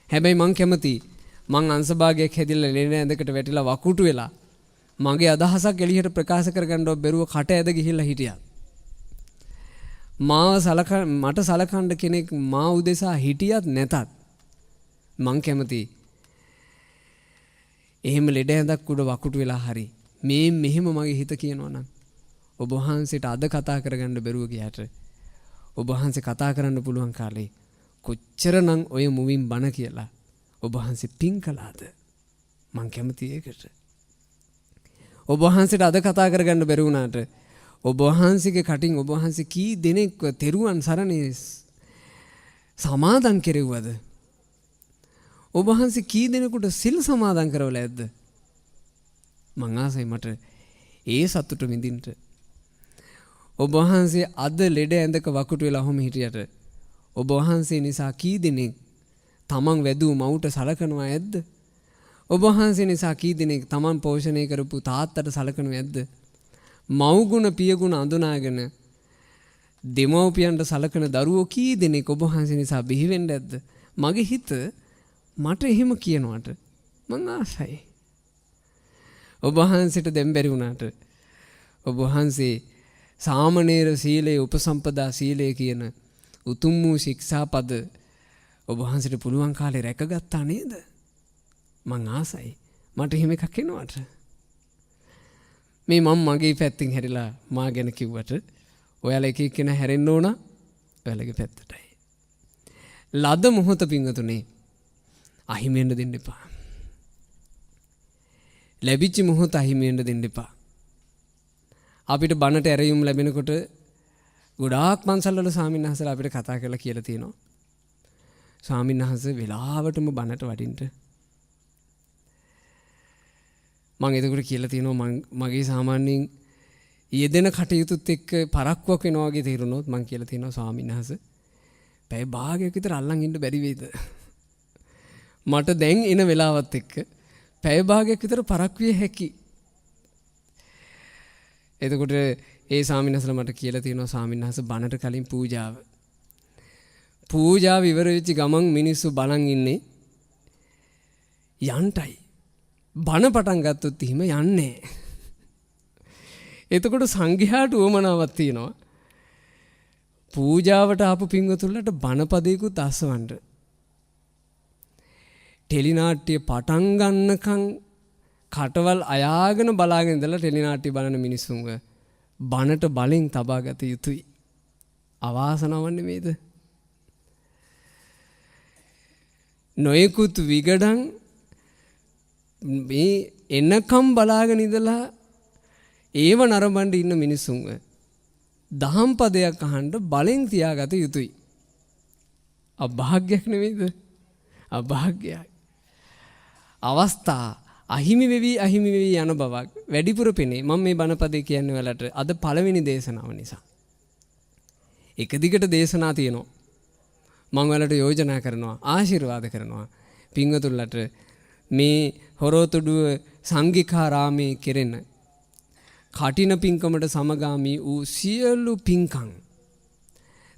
හැබැයි මං කැමති මං අංශභාගයක් හැදිලා ලෙන ඇඳකට වැටිලා වකුටු වෙලා මගේ අදහසක් එළියට ප්‍රකාශ කරගන්නව බැරුව කට ඇද ගිහිල්ලා හිටියා. මට සලකන්න කෙනෙක් මා උදෙසා හිටියත් නැතත් මං කැමති එහෙම ලෙඩ ඇඳක් උඩ වකුටු වෙලා හරි මේ මෙහෙම මගේ හිත කියනවා නම් ඔබ වහන්සේට අද කතා කරගන්න බැරුව ගියාට ඔබ වහන්සේ කතා කරන්න පුළුවන් කාලේ කොච්චරනම් ඔය මුවින් බණ කියලා ඔබ වහන්සේ පින් කළාද? මං කැමති ඒකට. ඔබ වහන්සේට අද කතා කරගන්න බැරි වුණාට ඔබ වහන්සේගේ කටින් ඔබ වහන්සේ කී දෙනෙක්ව තෙරුවන් සරණේ සමාදන් කෙරෙව්වද? ඔබ වහන්සේ කී දෙනෙකුට සිල් සමාදන් කරවලා ඇද්ද? මං ආසයි මට ඒ සතුට විඳින්න. ඔබ වහන්සේ අද ලෙඩ ඇඳක වකුටු වෙලා ඔහොම හිටියට ඔබ වහන්සේ නිසා කී දෙනෙක් තමන් වැදූ මවුට සලකනවා ඇද්ද? ඔබ වහන්සේ නිසා කී දෙනෙක් තමන් පෝෂණය කරපු තාත්තට සලකනවා ඇද්ද? මව්ගුණ පියගුණ අඳුනාගෙන දෙමව්පියන්ට සලකන දරුවෝ කී දෙනෙක් ඔබ වහන්සේ නිසා බිහි වෙන්න ඇද්ද? මගේ හිත මට එහෙම කියනවාට මං ආසයි. ඔබ වහන්සේට දැන් බැරි වුණාට ඔබ වහන්සේ සාමණේර සීලය උපසම්පදා සීලය කියන උතුම් වූ ශික්ෂාපද ඔබ වහන්සේට පුළුවන් කාලේ රැකගත්තා නේද? මං ආසයි මට එහෙම එකක් එනවට. මේ මම මගේ පැත්තෙන් හැරිලා මා ගැන කිව්වට ඔයාලා එක එක්කෙනා හැරෙන්න ඕන ඔයාලගේ පැත්තටයි. ලද මොහොත පිංගතුනේ අහිමි වෙන්න දෙන්න එපා. ලැබිච්ච මොහොත අහිමි වෙන්න දෙන්න එපා. අපිට බණට ඇරයුම් ලැබෙනකොට ගොඩාක් පන්සල්වල ස්වාමීන් වහන්සේලා අපිට කතා කරලා කියලා තියෙනවා. ස්වාමීන් වහන්සේ වෙලාවටම බණට වඩින්න. මම එතකොට කියලා තියෙනවා මගේ සාමාන්‍යයෙන් යෙදෙන කටයුතුත් එක්ක පරක්කුවක් වෙනවා වගේ තේරුණොත් මම කියලා තියෙනවා ස්වාමීන් වහන්සේ පැය භාගයක් විතර අල්ලන් ඉන්න බැරි වෙයිද? මට දැන් එන වෙලාවත් එක්ක පැය භාගයක් විතර පරක් විය හැකි. එතකොට ඒ ස්වාමීන් වහන්සේලා මට කියලා තියෙනවා ස්වාමීන් වහන්සේ බණට කලින් පූජාව ඉවර වෙච්ච ගමන් මිනිස්සු බලන් ඉන්නේ යන්ටයි. බණ පටන් ගත්තොත් එහෙම යන්නේ. එතකොට සංඝයාට උවමනාවක් තියෙනවා පූජාවට ආපු පින්වතුන්ලට බණපදයකුත් අසවන්න. ටෙලිනාට්‍ය පටන් ගන්නකම් කටවල් අයාගෙන බලාගෙන ඉඳලා ටෙලිනාට්‍ය බලන මිනිස්සුන්ව බණට බලෙන් තබා ගත යුතුයි. අවාසනාවක් නෙමෙයිද? නොයෙකුත් විගඩන් මේ එනකම් බලාගෙන ඉඳලා ඒව නරඹන්න ඉන්න මිනිස්සුන්ව දහම් පදයක් අහන්න බලෙන් තියාගත යුතුයි. අභාග්‍යයක් නෙමෙයිද? අභාග්‍යයක්. අවස්ථා අහිමි වෙවි යන බවක් වැඩිපුර පෙනේ. මම මේ බණපදේ කියන්නේ ඔයාලට අද පළවෙනි දේශනාව නිසා. එක දිගට දේශනා තියෙනවා. මම ඔයාලට යෝජනා කරනවා, ආශිර්වාද කරනවා. පින්වතුන්ලට මේ හොරෝතුඩුව සංඝිකාරාමේ කෙරෙන කටින පින්කමට සමගාමී වූ සියලු පින්කම්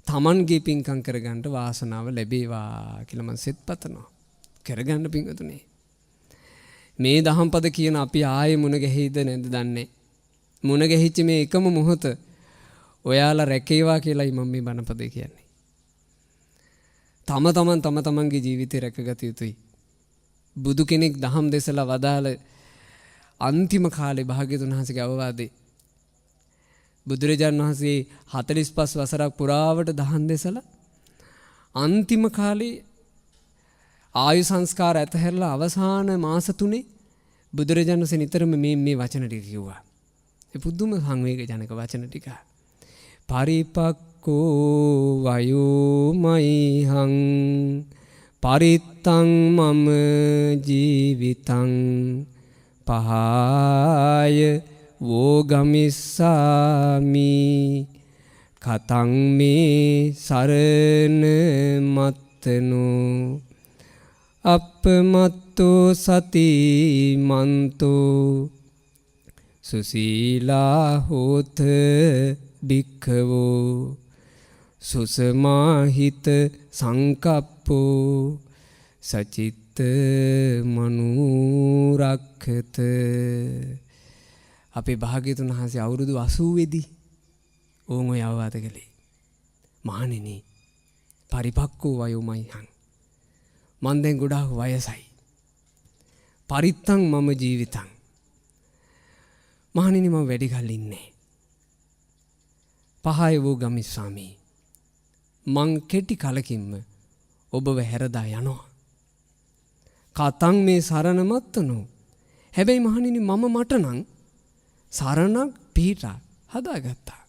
තමන්ගේ පින්කම් කරගන්න වාසනාව ලැබේවා කියලා මම සෙත් පතනවා. කරගන්න පින්වතුනි. මේ දහම් පද කියන අපි ආයේ මුණ ගැහිද නැද්ද දන්නේ. මුණ ගැහිච්ච මේ එකම මොහොත ඔයාලා රැකේවා කියලායි මම මේ බණපදේ කියන්නේ. තම තමන්ගේ ජීවිතේ රැකගත යුතුයි. බුදු කෙනෙක් දහම් දෙසලා වදාළ අන්තිම කාලේ භාග්‍යතුන් වහන්සේගේ අවවාදේ බුදුරජාණන් වහන්සේ 45 වසරක් පුරාවට දහම් දෙසලා අන්තිම කාලේ ආයු සංස්කාර ඇතහැරලා අවසාන මාස 3 බුදුරජාණන් වහන්සේ නිතරම මේ වචන ටික කිව්වා. ඒ පුදුම සංවේග ජනක වචන ටික. පරිපක්කෝ වයෝමයිහං පරිත්තං මම ජීවිතං පහාය වෝගමිස්සාමි කතං මේ සරණ මත්තනෝ අපමත්තෝ සති මන්තෝ සුසීලා හෝත භික්ඛවෝ සුසමාහිත සංකප්පෝ සචිත්ත මනුරක්ඛත. අපේ භාග්‍යතුන් වහන්සේ අවුරුදු 80 දී ඕන් ඔය අවවාද කළේ. මහණෙනි පරිපක්කෝ වයෝමයිහං මන් දැන් ගොඩාක් වයසයි. පරිත්තං මම ජීවිතං මහණෙනි මම වැඩි කල් ඉන්නේ. පහය වූ ගමිස්සාමි මං කෙටි කලකින්ම ඔබව හැරදා යනවා. කතං මේ සරණ මත්තනෝ හැබැයි මහණෙනි මම මට නම් සරණක් පිහිට හදාගත්තා.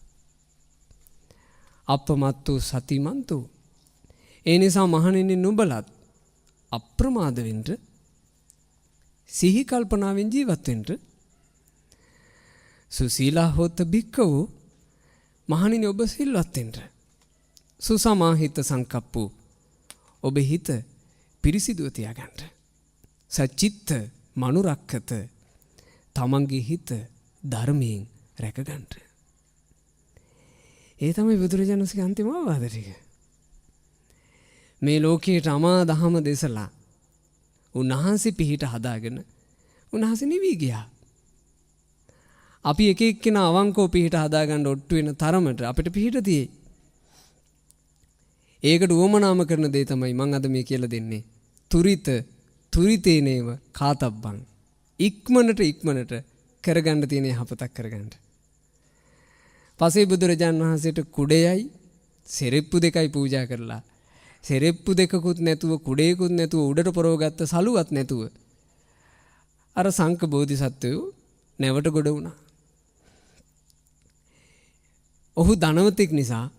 අපමත්තු සතිමන්තු ඒ නිසා මහණෙනි නුඹලත් අප්‍රමාද වෙන්න සිහි කල්පනාවෙන් ජීවත් වෙන්න සුසීලා හොත භික්ඛවෝ මහණෙනි ඔබ සිල්වත් වෙන්න සුසමාහිත සංකප්පෝ ඔබ හිත පිරිසිදුව තියාගන්න සචිත්ත මනුරක්ඛත තමන්ගේ හිත ධර්මයෙන් රැකගන්න. ඒ තමයි බුදුරජාණන් වහන්සේගේ අන්තිම අවවාද ටික. මේ ලෝකයට අමා දහම දෙසලා උන්වහන්සේ පිහිට හදාගෙන උන්වහන්සේ නිවි ගියා. අපි එක එක්කෙනා අවංකව පිහිට හදාගන්න ඔට්ටු වෙන තරමට අපිට පිහිට තියෙයි. ඒකට උවමනාම කරන දේ තමයි මම අද මේ කියලා දෙන්නේ. තුරිතේනේව කාතබ්බං ඉක්මනට කරගන්න තියෙන යහපතක් කරගන්න. පසේ බුදුරජාණන් වහන්සේට කුඩයයි සෙරෙප්පු දෙකයි පූජා කරලා සෙරෙප්පු දෙකකුත් නැතුව කුඩේකුත් නැතුව උඩට පොරවගත්ත සලුවත් නැතුව අර සංක බෝධිසත්වයෝ නැවට ගොඩ වුණා. ඔහු ධනවතෙක් නිසා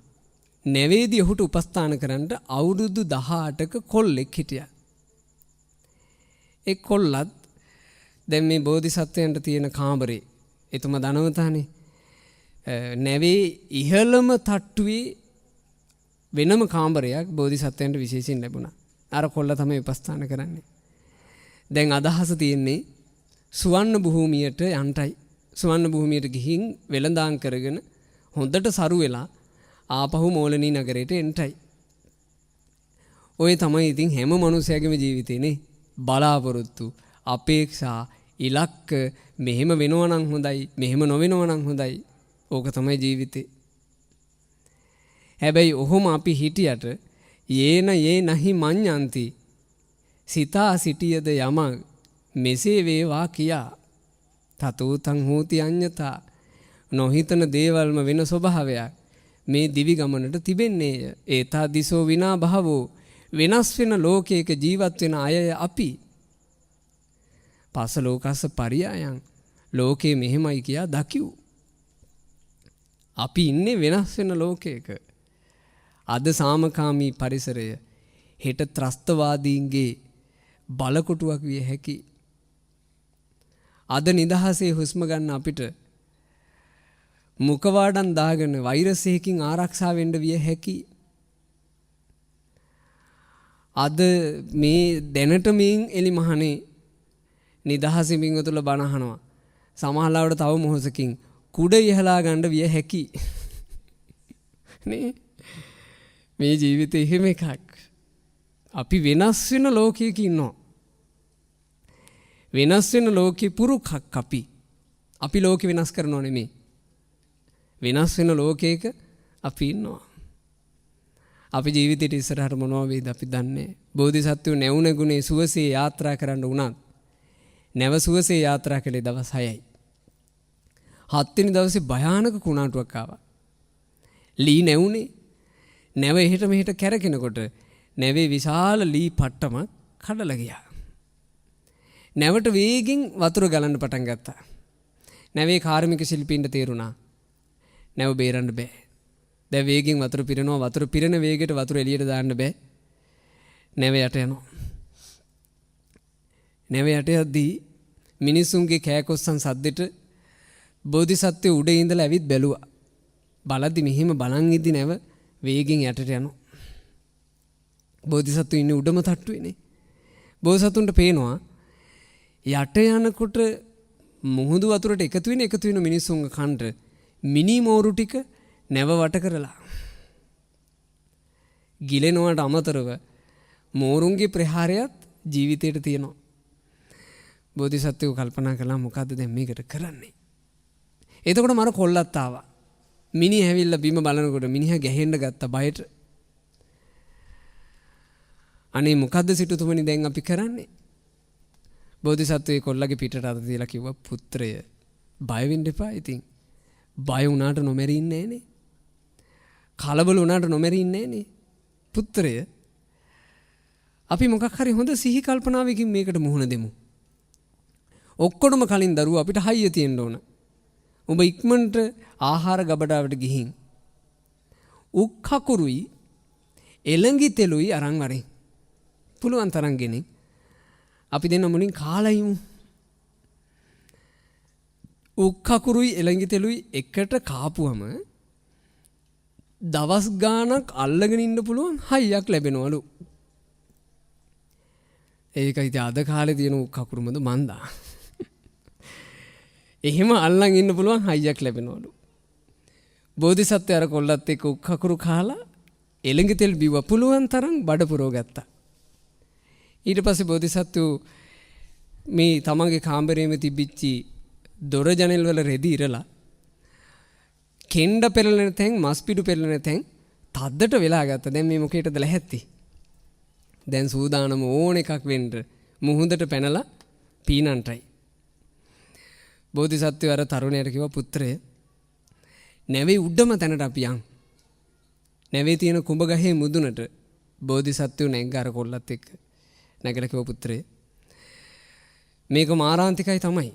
නැවේදී ඔහුට උපස්ථාන කරන්න අවුරුදු 18ක කොල්ලෙක් හිටියා. ඒ කොල්ලත් දැන් මේ බෝධිසත්වයන්ට තියෙන කාමරේ එතුමා ධනවතානේ නැවේ ඉහළම තට්ටුවේ වෙනම කාමරයක් බෝධිසත්වයන්ට විශේෂයෙන් ලැබුණා. අර කොල්ල තමයි උපස්ථාන කරන්නේ. දැන් අදහස තියෙන්නේ සුවර්ණ භූමියට යන්ටයි. සුවර්ණ භූමියට ගිහින් වෙළඳාම් කරගෙන හොඳට සරු වෙලා ආපහු මෝලනී නගරයට එන්ටයි. ඔය තමයි ඉතින් හැම මිනිසයාගේම ජීවිතේනේ බලාපොරොත්තු අපේක්ෂා ඉලක්ක මෙහෙම වෙනවා නම් හොඳයි මෙහෙම නොවෙනවා නම් හොඳයි. ඕක තමයි ජීවිතේ. හැබැයි ඔහොම අපි හිටියට යේන යේ නහි මඤ්ඤන්ති සිතා සිටියද යම මෙසේ වේවා කියා තතෝතං හෝති අඤ්ඤතා නොහිතන දේවල්ම වෙන ස්වභාවයක් මේ දිවි ගමනට තිබෙන්නේය. ඒතා දිසෝ විනා භවෝ වෙනස් වෙන ලෝකයක ජීවත් වෙන අය අපි පස ලෝකස්ස පරියායන් ලෝකේ මෙහෙමයි කියා දකිව්. අපි ඉන්නේ වෙනස් වෙන ලෝකයක. අද සාමකාමී පරිසරය හෙට ත්‍රස්තවාදීන්ගේ බලකොටුවක් විය හැකි. අද නිදහසේ හුස්ම ගන්න අපිට මුඛවාඩම් දාගෙන වෛරසයකින් ආරක්ෂා වෙන්න විය හැකි. අද මේ දැනට මින් එලි මහනේ නිදහසේ මින්වතුල බණ අහනවා. සමහරවිට තව මොහොතකින් කුඩ ඉහලා ගන්න විය හැකි. නේ මේ ජීවිතේ එහෙම එකක්. අපි වෙනස් වෙන ලෝකයක ඉන්නවා. වෙනස් වෙන ලෝකේ පුරුකක් අපි ලෝකෙ වෙනස් කරනව නෙමෙයි. වෙනස් වෙන ලෝකයක අපි ඉන්නවා. අපි ජීවිතේට ඉස්සරහට මොනවා වේද අපි දන්නේ. බෝධිසත්වෝ නැවුන ගුණේ සුවසේ යාත්‍රා කරන්න උනත් නැව සුවසේ යාත්‍රා කළේ දවස් 6යි. 7 වෙනි දවසේ භයානක කුණාටුවක් ආවා. ලී නැවුනේ. නැව එහෙට මෙහෙට කැරකෙනකොට නැවේ විශාල ලී පට්ටම කඩලා ගියා. නැවට වේගෙන් වතුර ගලන්න පටන් ගත්තා. නැවේ කාර්මික ශිල්පීන්ට තේරුණා නැව බේරන්න බෑ. දැන් වේගෙන් වතුර පිරෙනවා. වතුර පිරෙන වේගයට වතුර එළියට දාන්න බෑ. නැව යට යනවා. නැව යට යද්දී මිනිසුන්ගේ කෑකොස්සන් සද්දෙට බෝධිසත්වයේ උඩ ඉඳලා ඇවිත් බැලුවා. බලද්දි මෙහිම බලන් ඉද්දි නැව වේගෙන් යටට යනවා. බෝධිසත්වෝ ඉන්නේ උඩම තට්ටුවේනේ. බෝධිසත්තුන්ට පේනවා යට යනකොට මුහුදු වතුරට එකතු වෙන මිනිස්සුන්ගේ කන්ට මිනි මෝරු ටික නැව වට කරලා ගිලෙනවට අමතරව මෝරුන්ගේ ප්‍රහාරයත් ජීවිතේට තියෙනවා. බෝධිසත්වෝ කල්පනා කළා මොකද්ද දැන් මේකට කරන්නේ? එතකොට මර කොල්ලත් ආවා. මිනිහ ඇවිල්ලා බිම බලනකොට මිනිහා ගැහෙන්න ගත්ත බයට. අනේ මොකද්ද සිටුතුමනි දැන් අපි කරන්නේ? බෝධිසත්වයේ කොල්ලගේ පිටට අත තියලා කිව්වා පුත්‍රය බය වෙන්න එපා. ඉතින් බය වුණාට නොමැරි ඉන්නේ නෑනේ. කලබල වුණාට නොමැරි ඉන්නේ නෑනේ. පුත්‍රය අපි මොකක් හරි හොඳ සිහි කල්පනාවකින් මේකට මුහුණ දෙමු. ඔක්කොටම කලින් දරුවෝ අපිට හයිය තියෙන්න ඕන. ඔබ ඉක්මනට ආහාර ගබඩාවට ගිහින් උක් කකුරුයි එළඟි තෙලුයි අරන් වරෙන්. පුළුවන් තරම් ගෙනින් අපි දෙන්න මුලින් කාලා යමු. උක් කකුරුයි එළඟි තෙලුයි එකට කාපුවම දවස් ගාණක් අල්ලගෙන ඉන්න පුළුවන් හයියක් ලැබෙනවලු. ඒක ඉතින් අද කාලේ තියෙන උක් කකුරුමද මන්දා. එහෙම අල්ලන් ඉන්න පුළුවන් හයියක් ලැබෙනවලු. බෝධිසත්වය අර කොල්ලත් එක්ක උක් කකුරු කාලා එළඟි තෙල් බිව්ව පුළුවන් තරම් බඩ පුරව ගත්තා. ඊට පස්සේ බෝධිසත්වෝ මේ තමන්ගේ කාමරේම තිබිච්චි දොර ජනෙල් වල රෙදි ඉරලා කෙන්ඩ පෙරලෙන තැන් මස් පිඩු පෙරලෙන තැන් තද්දට වෙලා ගත්තා. දැන් මේ මොකේටද ලැහැත්ති? දැන් සූදානම ඕන එකක් වෙන්න මුහුදට පැනලා පීනන්ටයි. බෝධිසත්වය අර තරුණයාට කිව්වා පුත්‍රය නැවේ උඩම තැනට අපි යන්. නැවේ තියෙන කුඹ ගහේ මුදුනට බෝධිසත්වය නැග්ග අර කොල්ලත් එක්ක. නැගලා කිව්වා පුත්‍රය මේක මාරාන්තිකයි තමයි.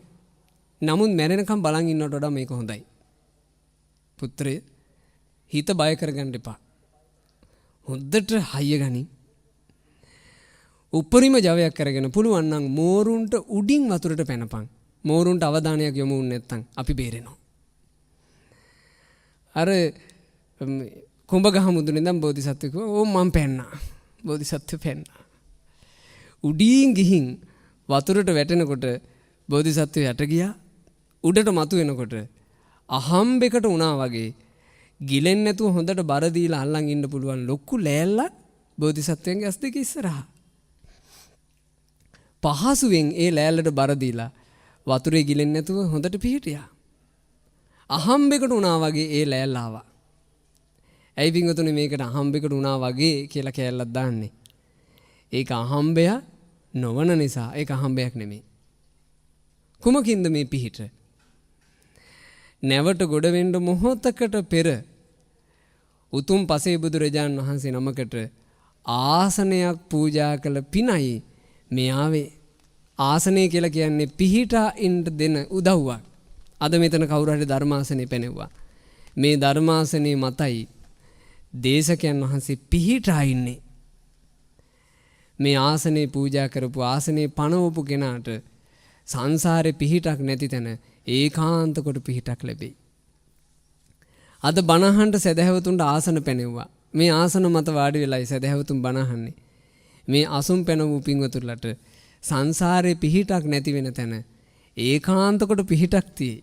නමුත් මැරෙනකම් බලන් ඉන්නවට වඩා මේක හොඳයි. පුත්‍රය හිත බය කරගන්න එපා. හොද්දට හයිය ගනි. උපරිම ජවයක් කරගෙන පුළුවන් නම් මෝරුන්ට උඩින් වතුරට පැනපන්. මෝරුන්ට අවධානයක් යොමු වුනේ නැත්නම් අපි බේරෙනවා. අර කුඹ ගහ මුදුනේ ඉඳන් බෝධිසත්වය කිව්වා ඕ මම පැන්නා. බෝධිසත්වය පැන්නා. උඩින් ගිහින් වතුරට වැටෙනකොට බෝධිසත්වය යට ගියා. උඩට මතු වෙනකොට අහම්බෙකට වුණා වගේ ගිලෙන්නේ නැතුව හොඳට බර දීලා අල්ලන් ඉන්න පුළුවන් ලොකු ලෑල්ලක් බෝධිසත්වයන්ගේ ඇස් දෙක ඉස්සරහා. පහසුවෙන් ඒ ලෑල්ලට බර දීලා වතුරේ ගිලෙන්නේ නැතුව හොඳට පිහිටියා. අහම්බෙකට වුණා වගේ ඒ ලෑල්ල ආවා. ඇයි පින්වතුනි මේකට අහම්බෙකට වුණා වගේ කියලා කෑල්ලක් දාන්නේ? ඒක අහම්බය නොවන නිසා. ඒක අහම්බයක් නෙමෙයි. කුමකින්ද මේ පිහිට? නැවට ගොඩ වෙන්න මොහොතකට පෙර උතුම් පසේ බුදුරජාණන් වහන්සේ නමකට ආසනයක් පූජා කළ පිනයි මේ ආවේ. ආසනය කියලා කියන්නේ පිහිටා ඉන්න දෙන උදව්වක්. අද මෙතන කවුරු හරි ධර්මාසනේ පැනෙවුවා. මේ ධර්මාසනේ මතයි දේශකයන් වහන්සේ පිහිටා ඉන්නේ. මේ ආසනේ පූජා කරපු ආසනේ පණවපු කෙනාට සංසාරේ පිහිටක් නැති තැන ඒකාන්ත කොට පිහිටක් ලැබෙයි. අද බණහන්ට සදහැවතුන්ට ආසන පැනෙවුවා. මේ ආසන මත වාඩි වෙලයි සදහැවතුන් බණහන්නේ. මේ අසුම් පැනවූ පින්වතුන්ලට සංසාරේ පිහිටක් නැති වෙන තැන ඒකාන්ත කොට පිහිටක් තියෙයි.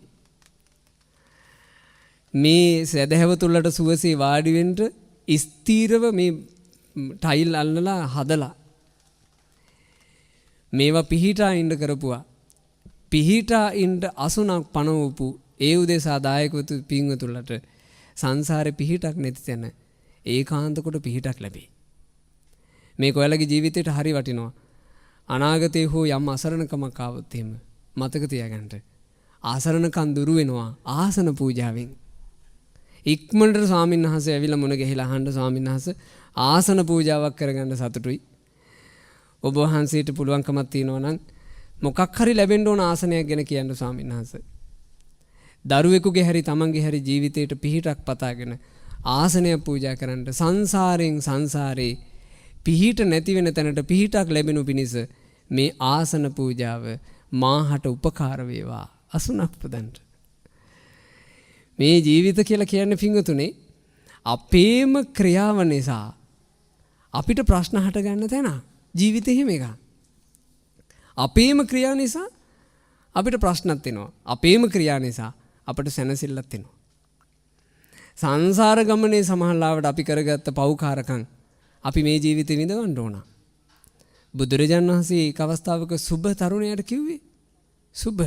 මේ සදහැවතුන්ලට සුවසේ වාඩි වෙන්න ස්ථීරව මේ ටයිල් අල්ලලා හදලා මේවා පිහිටා ඉන්න කරපුවා. පිහිටා ඉන්න අසුනක් පනවපු ඒ උදෙසා දායකවතු පින්වතුන්ලට සංසාරේ පිහිටක් නැති තැන ඒකාන්ත කොට පිහිටක් ලැබේ. මේක ඔයාලගේ ජීවිතේට හරි වටිනවා. අනාගතේ හෝ යම් අසරණකමක් ආවොත් එහෙම මතක තියාගන්න. ආසරණකම් දුරු වෙනවා ආසන පූජාවෙන්. ඉක්මනට ස්වාමීන් වහන්සේ ඇවිල්ලා මුණ ගැහිලා අහන්න ස්වාමීන් වහන්සේ ආසන පූජාවක් කරගන්න සතුටුයි. ඔබ වහන්සේට පුළුවන්කමක් තියෙනවා නම් මොකක් හරි ලැබෙන්න ඕන ආසනයක් ගැන කියන්න ස්වාමීන් වහන්සේ. දරුවෙකුගේ හැරි තමන්ගේ හැරි ජීවිතේට පිහිටක් පතාගෙන ආසනය පූජා කරන්න සංසාරයෙන් සංසාරේ පිහිට නැති වෙන තැනට පිහිටක් ලැබෙනු පිණිස මේ ආසන පූජාව මාහට උපකාර වේවා අසුනක් පුදන්ට. මේ ජීවිත කියලා කියන්නේ පිංගුතුනේ අපේම ක්‍රියාව නිසා අපිට ප්‍රශ්න හට ගන්න තැන ජීවිතේ හිම එක. අපේම ක්‍රියා නිසා අපිට ප්‍රශ්නත් එනවා. අපේම ක්‍රියා නිසා අපට සැනසෙල්ලත් එනවා. සංසාර ගමනේ සමහරවිට අපි කරගත්ත පව්කාරකම් අපි මේ ජීවිතේ විඳවන්න ඕන. බුදුරජාණන් වහන්සේ එක් අවස්ථාවක සුබ තරුණයාට කිව්වේ සුබ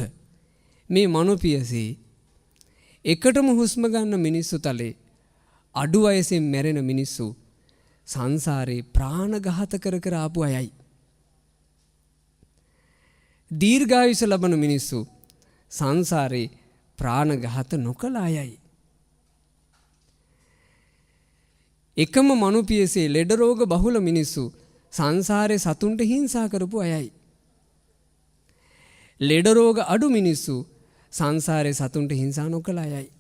මේ මනුපියසේ එකටම හුස්ම ගන්න මිනිස්සු තලේ අඩු වයසෙන් මැරෙන මිනිස්සු සංසාරේ ප්‍රාණඝාත කර කර ආපු අයයි. දීර්ඝායුෂ ලබන මිනිස්සු සංසාරේ ප්‍රාණඝාත නොකළ අයයි. එකම මනුපියසේ ලෙඩ රෝග බහුල මිනිස්සු සංසාරේ සතුන්ට හිංසා කරපු අයයි. ලෙඩ රෝග අඩු මිනිස්සු සංසාරේ සතුන්ට හිංසා නොකළ අයයි.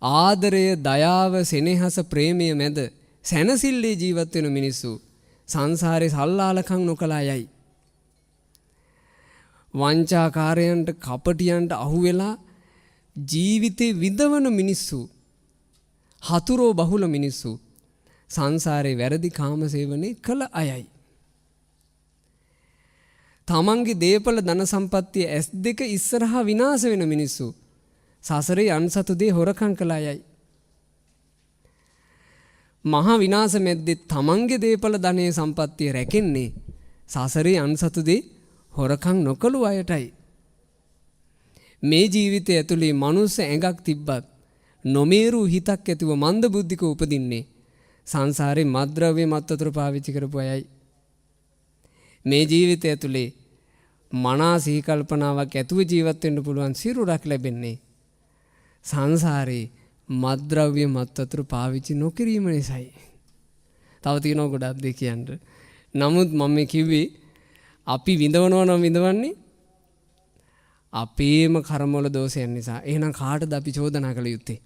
ආදරය, දයාව, සෙනෙහස, ප්‍රේමය මැද සැනසෙල්ලේ ජීවත් වෙන මිනිස්සු සංසාරේ සල්ලාලකම් නොකළ අයයි. වංචාකාරයන්ට, කපටියන්ට අහු වෙලා ජීවිතේ විඳවන මිනිස්සු, හතුරෝ බහුල මිනිස්සු සංසාරේ වැරදි කාම සේවනයේ කළ අයයි. තමන්ගේ දේපල ධන සම්පත්තිය S2 ඉස්සරහා විනාශ වෙන මිනිස්සු සසරේ අන්සතු දේ හොරකම් කළ අයයි. මහා විනාශ මැද්දේ තමන්ගේ දේපල ධනයේ සම්පත්තිය රැකෙන්නේ සසරේ අන්සතු දේ හොරකම් නොකළු අයටයි. මේ ජීවිතය ඇතුලේ මනුස්ස ඇඟක් තිබ්බත් නොමේරු හිතක් ඇතුව මන්ද බුද්ධික උපදින්නේ සංසාරේ මත්ද්‍රව්‍ය මත්වතුර පාවිච්චි කරපු අයයි. මේ ජීවිතය ඇතුලේ මනා සිහි කල්පනාවක් ඇතුව ජීවත් වෙන්න පුළුවන් සිරුරක් ලැබෙන්නේ සංසාරේ මත්ද්‍රව්‍ය මත්වතුර පාවිච්චි නොකිරීම නිසායි. තව තියෙනවා ගොඩක් දේ කියන්න. නමුත් මම මේ කිව්වේ අපි විඳවනවා නම් විඳවන්නේ අපේම කර්මවල දෝෂයන් නිසා. එහෙනම් කාටද අපි චෝදනා කළ යුත්තේ?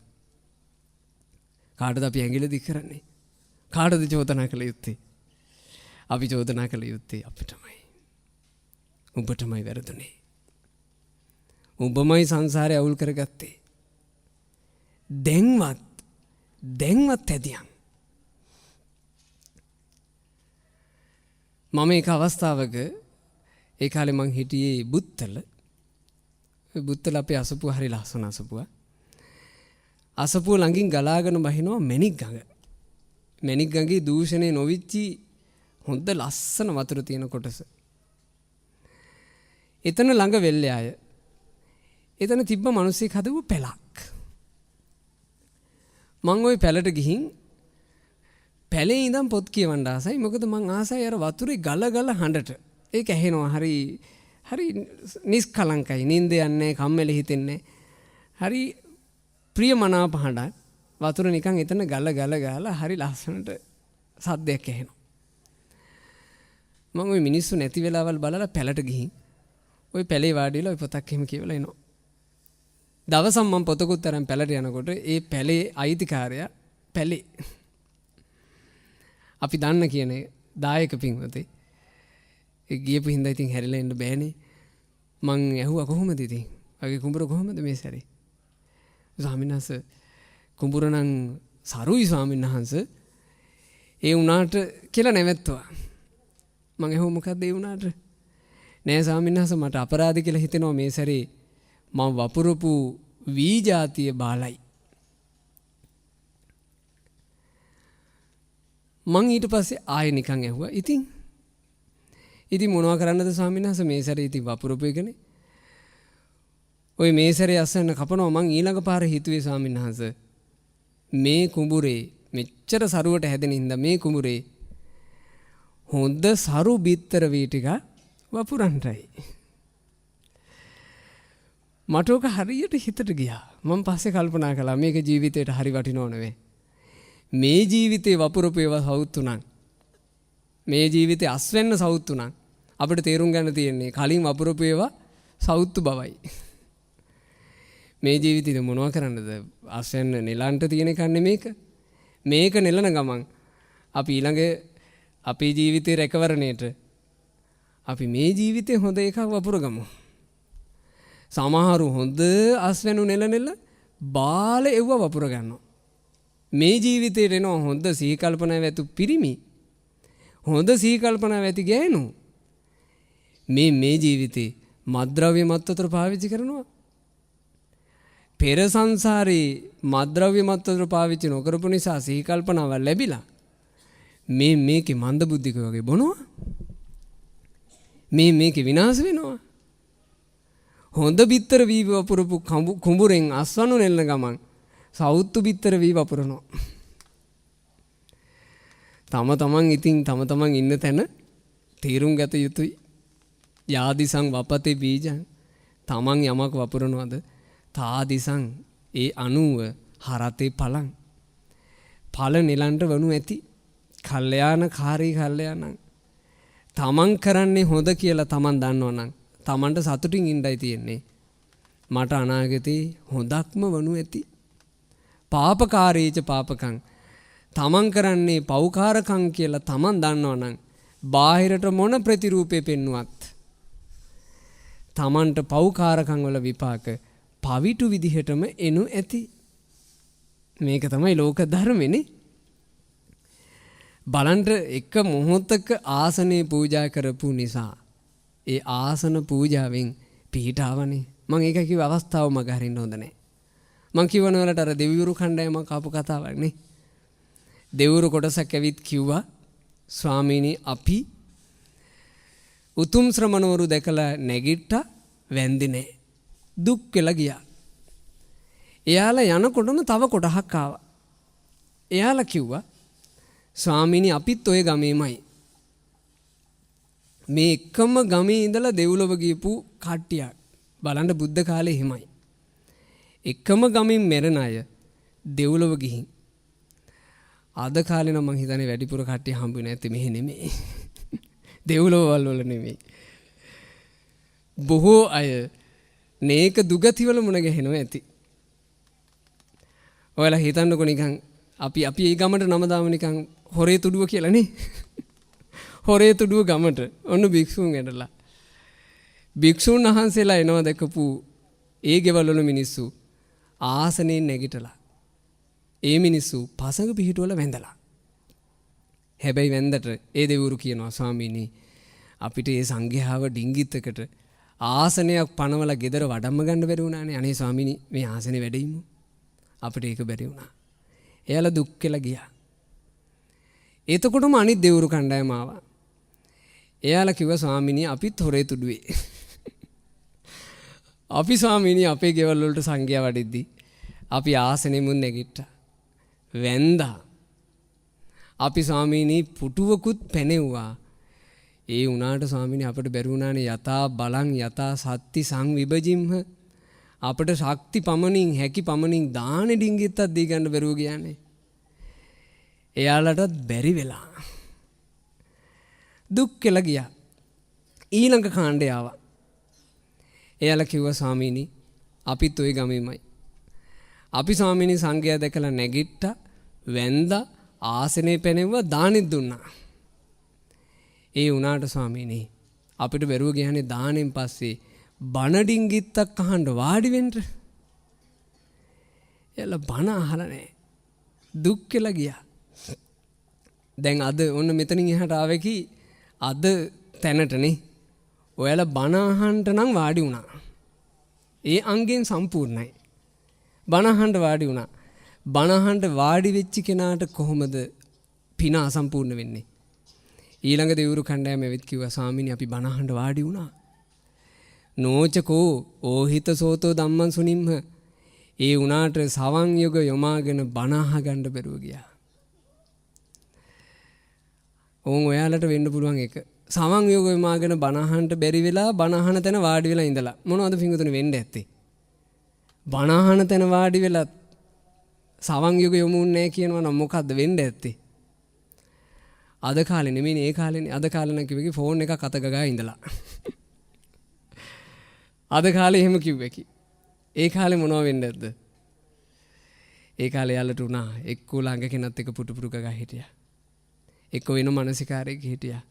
කාටද අපි ඇඟිල්ල දික් කරන්නේ? කාටද චෝදනා කළ යුත්තේ? අපි චෝදනා කළ යුත්තේ අපිටමයි. උඹටමයි වැරදුනේ. උඹමයි සංසාරේ අවුල් කරගත්තේ. දැන්වත් ඇදියන්. මම එක අවස්ථාවක ඒ කාලේ මං හිටියේ බුත්තල. බුත්තල අපේ අසපුව හරි ලස්සන අසපුවක්. අසපුව ළඟින් ගලාගෙන බහිනවා මැණික් ගඟ. මැණික් ගඟේ දූෂණය නොවිච්චි හොඳ ලස්සන වතුර තියෙන කොටස. එතන ළඟ වෙල්ලේ අය. එතන තිබ්බ මිනිස්සෙක් හදපු පැලක්. මං ওই පැලට ගිහින් පැලේ ඉඳන් පොත් කියවන්න ආසයි. මොකද මං ආසයි අර වතුරේ ගල හඬට. ඒක ඇහෙනවා හරි නිස්කලංකයි. නිින්ද යන්නේ, කම්මැලි හිතෙන්නේ. හරි ප්‍රියමනාප හඬක්. වතුර නිකන් එතන ගල ගාලා හරි ලස්සනට සද්දයක් ඇහෙනවා. මම ওই මිනිස්සු නැති වෙලාවල් බලලා පැලට ගිහින් ওই පැලේ වාඩි වෙලා ওই පොතක් එහෙම කියවලා එනවා. දවසක් මම පොතකුත් අරන් පැලට යනකොට ඒ පැලේ අයිතිකාරයා පැලේ අපි දන්න කියන දායක පින්වතේ ඒ ගියපු හින්දා ඉතින් හැරිලා එන්න බෑනේ. මං ඇහුවා කොහොමද ඉතින්? වගේ කුඹුර කොහොමද මේ සැරේ? ස්වාමීන් වහන්සේ කුඹුර නම් සරුයි ස්වාමීන් වහන්සේ. ඒ උනාට කියලා නැවැත්තුවා. මං ඇහුවා මොකද්ද ඒ උනාට? නෑ ස්වාමීන් වහන්සේ මට අපරාධ කියලා හිතෙනවා මේ සැරේ මම වපුරපු වී ජාතිය බාලයි. මං ඊට පස්සේ ආයෙ නිකන් ඇහුවා. ඉතින් මොනවා කරන්නද ස්වාමීන් වහන්සේ මේ සැරේ ඉතින් වපුරපු එකනේ. ওই මේ සැරේ අස්වැන්න කපනවා. මං ඊළඟ පාර හිතුවේ ස්වාමීන් වහන්සේ මේ කුඹුරේ මෙච්චර සරුවට හැදෙන හින්දා මේ කුඹුරේ හොඳ සරු බිත්තර වී ටික වපුරන්ටයි. මට ඔක හරියට හිතට ගියා. මම පස්සේ කල්පනා කළා මේක ජීවිතේට හරි වටිනව නෙවෙයි. මේ ජීවිතේ වපුරපු ඒවා සවුත්තු නම් මේ ජීවිතේ අස්වැන්න සවුත්තු නම් අපිට තේරුම් ගන්න තියෙන්නේ කලින් වපුරපු ඒවා සවුත්තු බවයි. මේ ජීවිතේ මොනවා කරන්නද? අස්වැන්න නෙලන්ට තියෙන එකක් නෙමේක. මේක නෙලන ගමන් අපි ඊළඟ අපේ ජීවිතේ රැකවරණයට අපි මේ ජීවිතේ හොඳ එකක් වපුරගමු. සමහරු හොඳ අස්වැනු නෙල බාල එව්ව වපුර ගන්නවා. මේ ජීවිතේට එනවා හොඳ සිහි කල්පනාව ඇතු පිරිමි. හොඳ සිහි කල්පනාව ඇති ගෑනු. මේ ජීවිතේ මත්ද්‍රව්‍ය මත්වතුර පාවිච්චි කරනවා. පෙර සංසාරේ මත්ද්‍රව්‍ය මත්වතුර පාවිච්චි නොකරපු නිසා සිහි කල්පනාවක් ලැබිලා මේකේ මන්ද බුද්ධික වගේ බොනවා. මේකේ විනාශ වෙනවා. හොඳ බිත්තර වී වපුරපු කුඹුරෙන් අස්වනු නෙල්න ගමන් සවුත්තු බිත්තර වී වපුරනවා. තම තමන් ඉන්න තැන තීරුම් ගත යුතුයි. යාදිසං වපතේ බීජං තමන් යමක් වපුරනවද තාදිසං ඒ අනුව හරතේ පලං ඵල නෙලන්ට වනු ඇති. කල්යාණ කාරී කල්යාණං තමන් කරන්නේ හොඳ කියලා තමන් දන්නවනම් තමන්ට සතුටින් ඉඳයි තියෙන්නේ. මට අනාගතේ හොඳක්ම වනු ඇති. පාපකාරීච පාපකං තමන් කරන්නේ පෞකාරකම් කියලා තමන් දන්නවනම් බාහිරට මොන ප්‍රතිරූපේ පෙන්නුවත් තමන්ට පෞකාරකම් වල විපාක පවිටු විදිහටම එනු ඇති. මේක තමයි ලෝක ධර්මෙනේ. බලන්ට එක මොහොතක ආසනේ පූජා කරපු නිසා ඒ ආසන පූජාවෙන් පිහිටාවනේ. මම ඒක කිව්ව අවස්ථාව මග හරින්න හොඳ නැහැ. මං කියවන වලට අර දෙවිවරු කණ්ඩායමක් ආපු කතාවක් නේ. දෙවිවරු කොටසක් ඇවිත් කිව්වා ස්වාමීනි අපි උතුම් ශ්‍රමණවරු දැකලා නැගිට්ටා වැන්දි නැහැ. දුක් වෙලා ගියා. එයාලා යනකොටම තව කොටහක් ආවා. එයාලා කිව්වා ස්වාමීනි අපිත් ඔය ගමේමයි. මේ එකම ගමේ ඉඳලා දෙව්ලොව ගියපු කට්ටියක්. බලන්න බුද්ධ කාලේ එහෙමයි. එකම ගමින් මැරෙන අය දෙව්ලොව ගිහින් අද කාලේ නම් මං හිතන්නේ වැඩිපුර කට්ටිය හම්බුනේ නැත්තේ මෙහෙ නෙමෙයි. දෙව්ලොව වල නෙමෙයි. බොහෝ අය නේක දුගතිවල මුණ ගැහෙනවා ඇති. ඔයාලා හිතන්නකො නිකන් අපි ඒ ගමට නම දාමු නිකන් හොරේ තුඩුව කියලා නේ. හොරේ තුඩුව ගමට ඔන්න භික්ෂුන් ඇදලා. භික්ෂුන් වහන්සේලා එනවා දැකපු ඒ ගෙවල් වල මිනිස්සු ආසනෙන් නැගිටලා ඒ මිනිස්සු පසඟ පිහිටුවල වැඳලා. හැබැයි වැඳට ඒ දෙවිවරු කියනවා ස්වාමීනි අපිට මේ සංඝයාව ඩිංගිත්තකට ආසනයක් පනවලා ගෙදර වඩම්ම ගන්න බැරි වුණානේ. අනේ ස්වාමීනි මේ ආසනේ වැඩෙයිමු. අපිට ඒක බැරි වුණා. එයාලා දුක් කියලා ගියා. එතකොටම අනිත් දෙවිවරු කණ්ඩායම ආවා. එයාලා කිව්වා ස්වාමීනි අපිත් හොරේ තුඩුවේ. අපි ස්වාමීනි අපේ ගෙවල් වලට සංඝයා වඩිද්දී අපි ආසනෙමුන් නැගිට්ටා. වැන්දා. අපි ස්වාමීනි පුටුවකුත් පැනෙව්වා. ඒ උනාට ස්වාමීනි අපිට බැරි වුණානේ යතා බලං යතා සත්‍ති සංවිභජිම්හ අපිට ශක්ති පමණින් හැකි පමණින් දානෙ ඩිංගිත්තක් දී ගන්න බැරුව ගියානේ. එයාලටත් බැරි වෙලා දුක් කියලා ගියා. ඊළඟ කාණ්ඩය ආවා. එයාලා කිව්වා ස්වාමීනි අපිත් ওই ගමෙමයි. අපි ස්වාමීනි සංඝයා දැකලා නැගිට්ටා වැන්දා ආසනේ පැනෙව්වා දානෙත් දුන්නා. ඒ උනාට ස්වාමීනි අපිට බැරුව ගියානේ දානෙන් පස්සේ බණ ඩිංගිත්තක් අහන්න වාඩි වෙන්න. එයාලා බණ අහලා නැහැ. දුක් කියලා ගියා. දැන් අද ඔන්න මෙතනින් එහාට ආවේ අද තැනටනේ. ඔයාලා බණ අහන්න නම් වාඩි වුණා. ඒ අංගෙන් සම්පූර්ණයි. බණ අහන්න වාඩි වුණා. බණ අහන්න වාඩි වෙච්ච කෙනාට කොහොමද පින අසම්පූර්ණ වෙන්නේ? ඊළඟ දෙවිවරු කණ්ඩායම ඇවිත් කිව්වා ස්වාමීනි අපි බණ අහන්න වාඩි වුණා. නෝචකෝ ඕහිත සෝතෝ ධම්මං සුනිම්හ. ඒ උනාට සවන් යුග යොමාගෙන බණ අහගන්න බැරුව ගියා. ඕන් ඔයාලට වෙන්න පුළුවන් එක. සවන් යුග යොමාගෙන බණ අහන්න බැරි වෙලා බණ අහන තැන වාඩි වෙලා ඉඳලා මොනවද පිංගුතුනි වෙන්න ඇත්තේ? බණ අහන තැන වාඩි වෙලා සවන් යුග යොමුන්නේ නැහැ කියනවා නම් මොකද්ද වෙන්න ඇත්තේ? අද කාලේ නෙමෙයි ඒ කාලේනේ. අද කාලේ නම් කිව්වේ ෆෝන් එකක් අත ගගා ඉඳලා. අද කාලේ එහෙම කිව්වකි. ඒ කාලේ මොනව වෙන්නේ නැද්ද? ඒ කාලේ යාලට උනා එක්කෝ ළඟ කෙනත් එක පුටු පුටු ගගා හිටියා. එක්කෝ වෙන මානසිකාරයක හිටියා.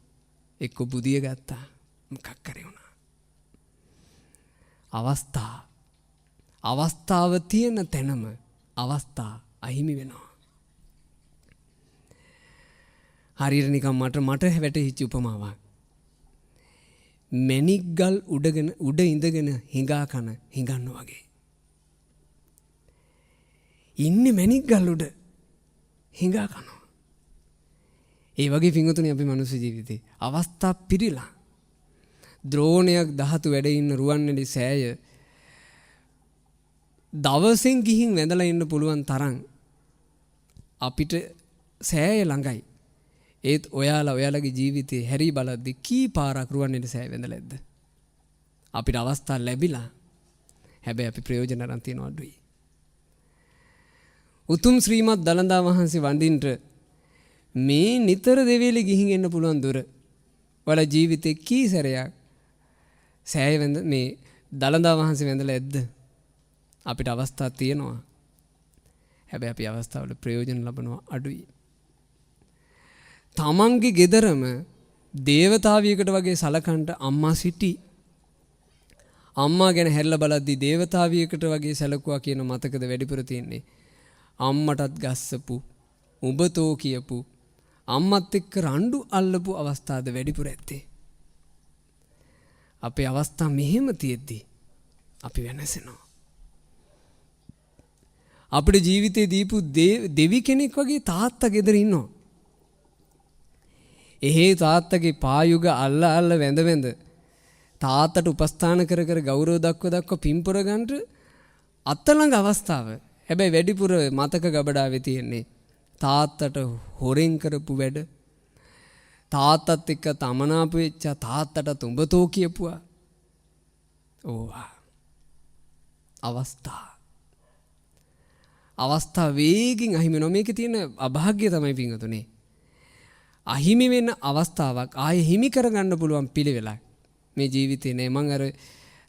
එක්කෝ බුදිය ගත්තා. මොකක් කරේ උනා. අවස්ථාව තියෙන තැනම අවස්ථා අහිමි වෙනවා. හරියට නිකන් මට වැටහිච්ච උපමාවක්. මැණික් ගල් උඩ ඉඳගෙන හිඟා කන හිඟන්න වගේ. ඉන්නේ මැණික් ගල් උඩ හිඟා කනවා. ඒ වගේ පිංගුතුනි අපි මනුස්ස ජීවිතේ අවස්ථා පිරීලා ද්‍රෝණයක් ධාතු වැඩ ඉන්න රුවන්වැලි සෑය දවසෙන් ගිහින් වැඳලා ඉන්න පුළුවන් තරම් අපිට සෑය ළඟයි. ඒත් ඔයාලගේ ජීවිතේ හැරි බලද්දි කී පාරක් රුවන්වැලි සෑය වැඳලා ඇද්ද? අපිට අවස්ථා ලැබිලා හැබැයි අපි ප්‍රයෝජන අරන් තියන අඩුයි. උතුම් ශ්‍රීමත් දළදා වහන්සේ වඳින්න මේ නිතර දෙවිලි ගිහින් එන්න පුළුවන් දුර වල ජීවිතේ කී සැරයක් සෑය වැඳ මේ දළදා වහන්සේ වැඳලා ඇද්ද? අපිට අවස්ථා තියෙනවා. හැබැයි අපි අවස්ථාවල ප්‍රයෝජන ලබනවා අඩුයි. තමන්ගේ ගෙදරම දේවතාවියකට වගේ සලකන්ට අම්මා සිටි. අම්මා ගැන හැරිලා බලද්දි දේවතාවියකට වගේ සැලකුවා කියන මතකද වැඩිපුර තියෙන්නේ. අම්මටත් ගස්සපු, උඹතෝ කියපු, අම්මත් එක්ක රණ්ඩු අල්ලපු අවස්ථාද වැඩිපුර ඇත්තේ. අපේ අවස්ථා මෙහෙම තියෙද්දි අපි වෙනසෙනවා. අපේ ජීවිතේ දීපු දෙවි කෙනෙක් වගේ තාත්තා ගෙදර ඉන්නවා. එහෙ තාත්තගේ පායුග අල්ල වැඳ තාත්තට උපස්ථාන කර ගෞරව දක්ව පින්පොර ගන්නට අත්ළඟ අවස්ථාව. හැබැයි වැඩිපුර මතක ගබඩාවේ තියෙන්නේ තාත්තට හොරෙන් කරපු වැඩ. තාත්තත් එක්ක තමනාප වෙච්ච තාත්තට උඹතෝ කියපුවා. ඕවා අවස්ථා වේගින් අහිමි වෙනවා. මේකේ තියෙන අභාග්‍ය තමයි පින්වතුනේ. අහිමි වෙන අවස්ථාවක් ආයෙ හිමි කරගන්න පුළුවන් පිළිවෙලක් මේ ජීවිතේ නේ. මම අර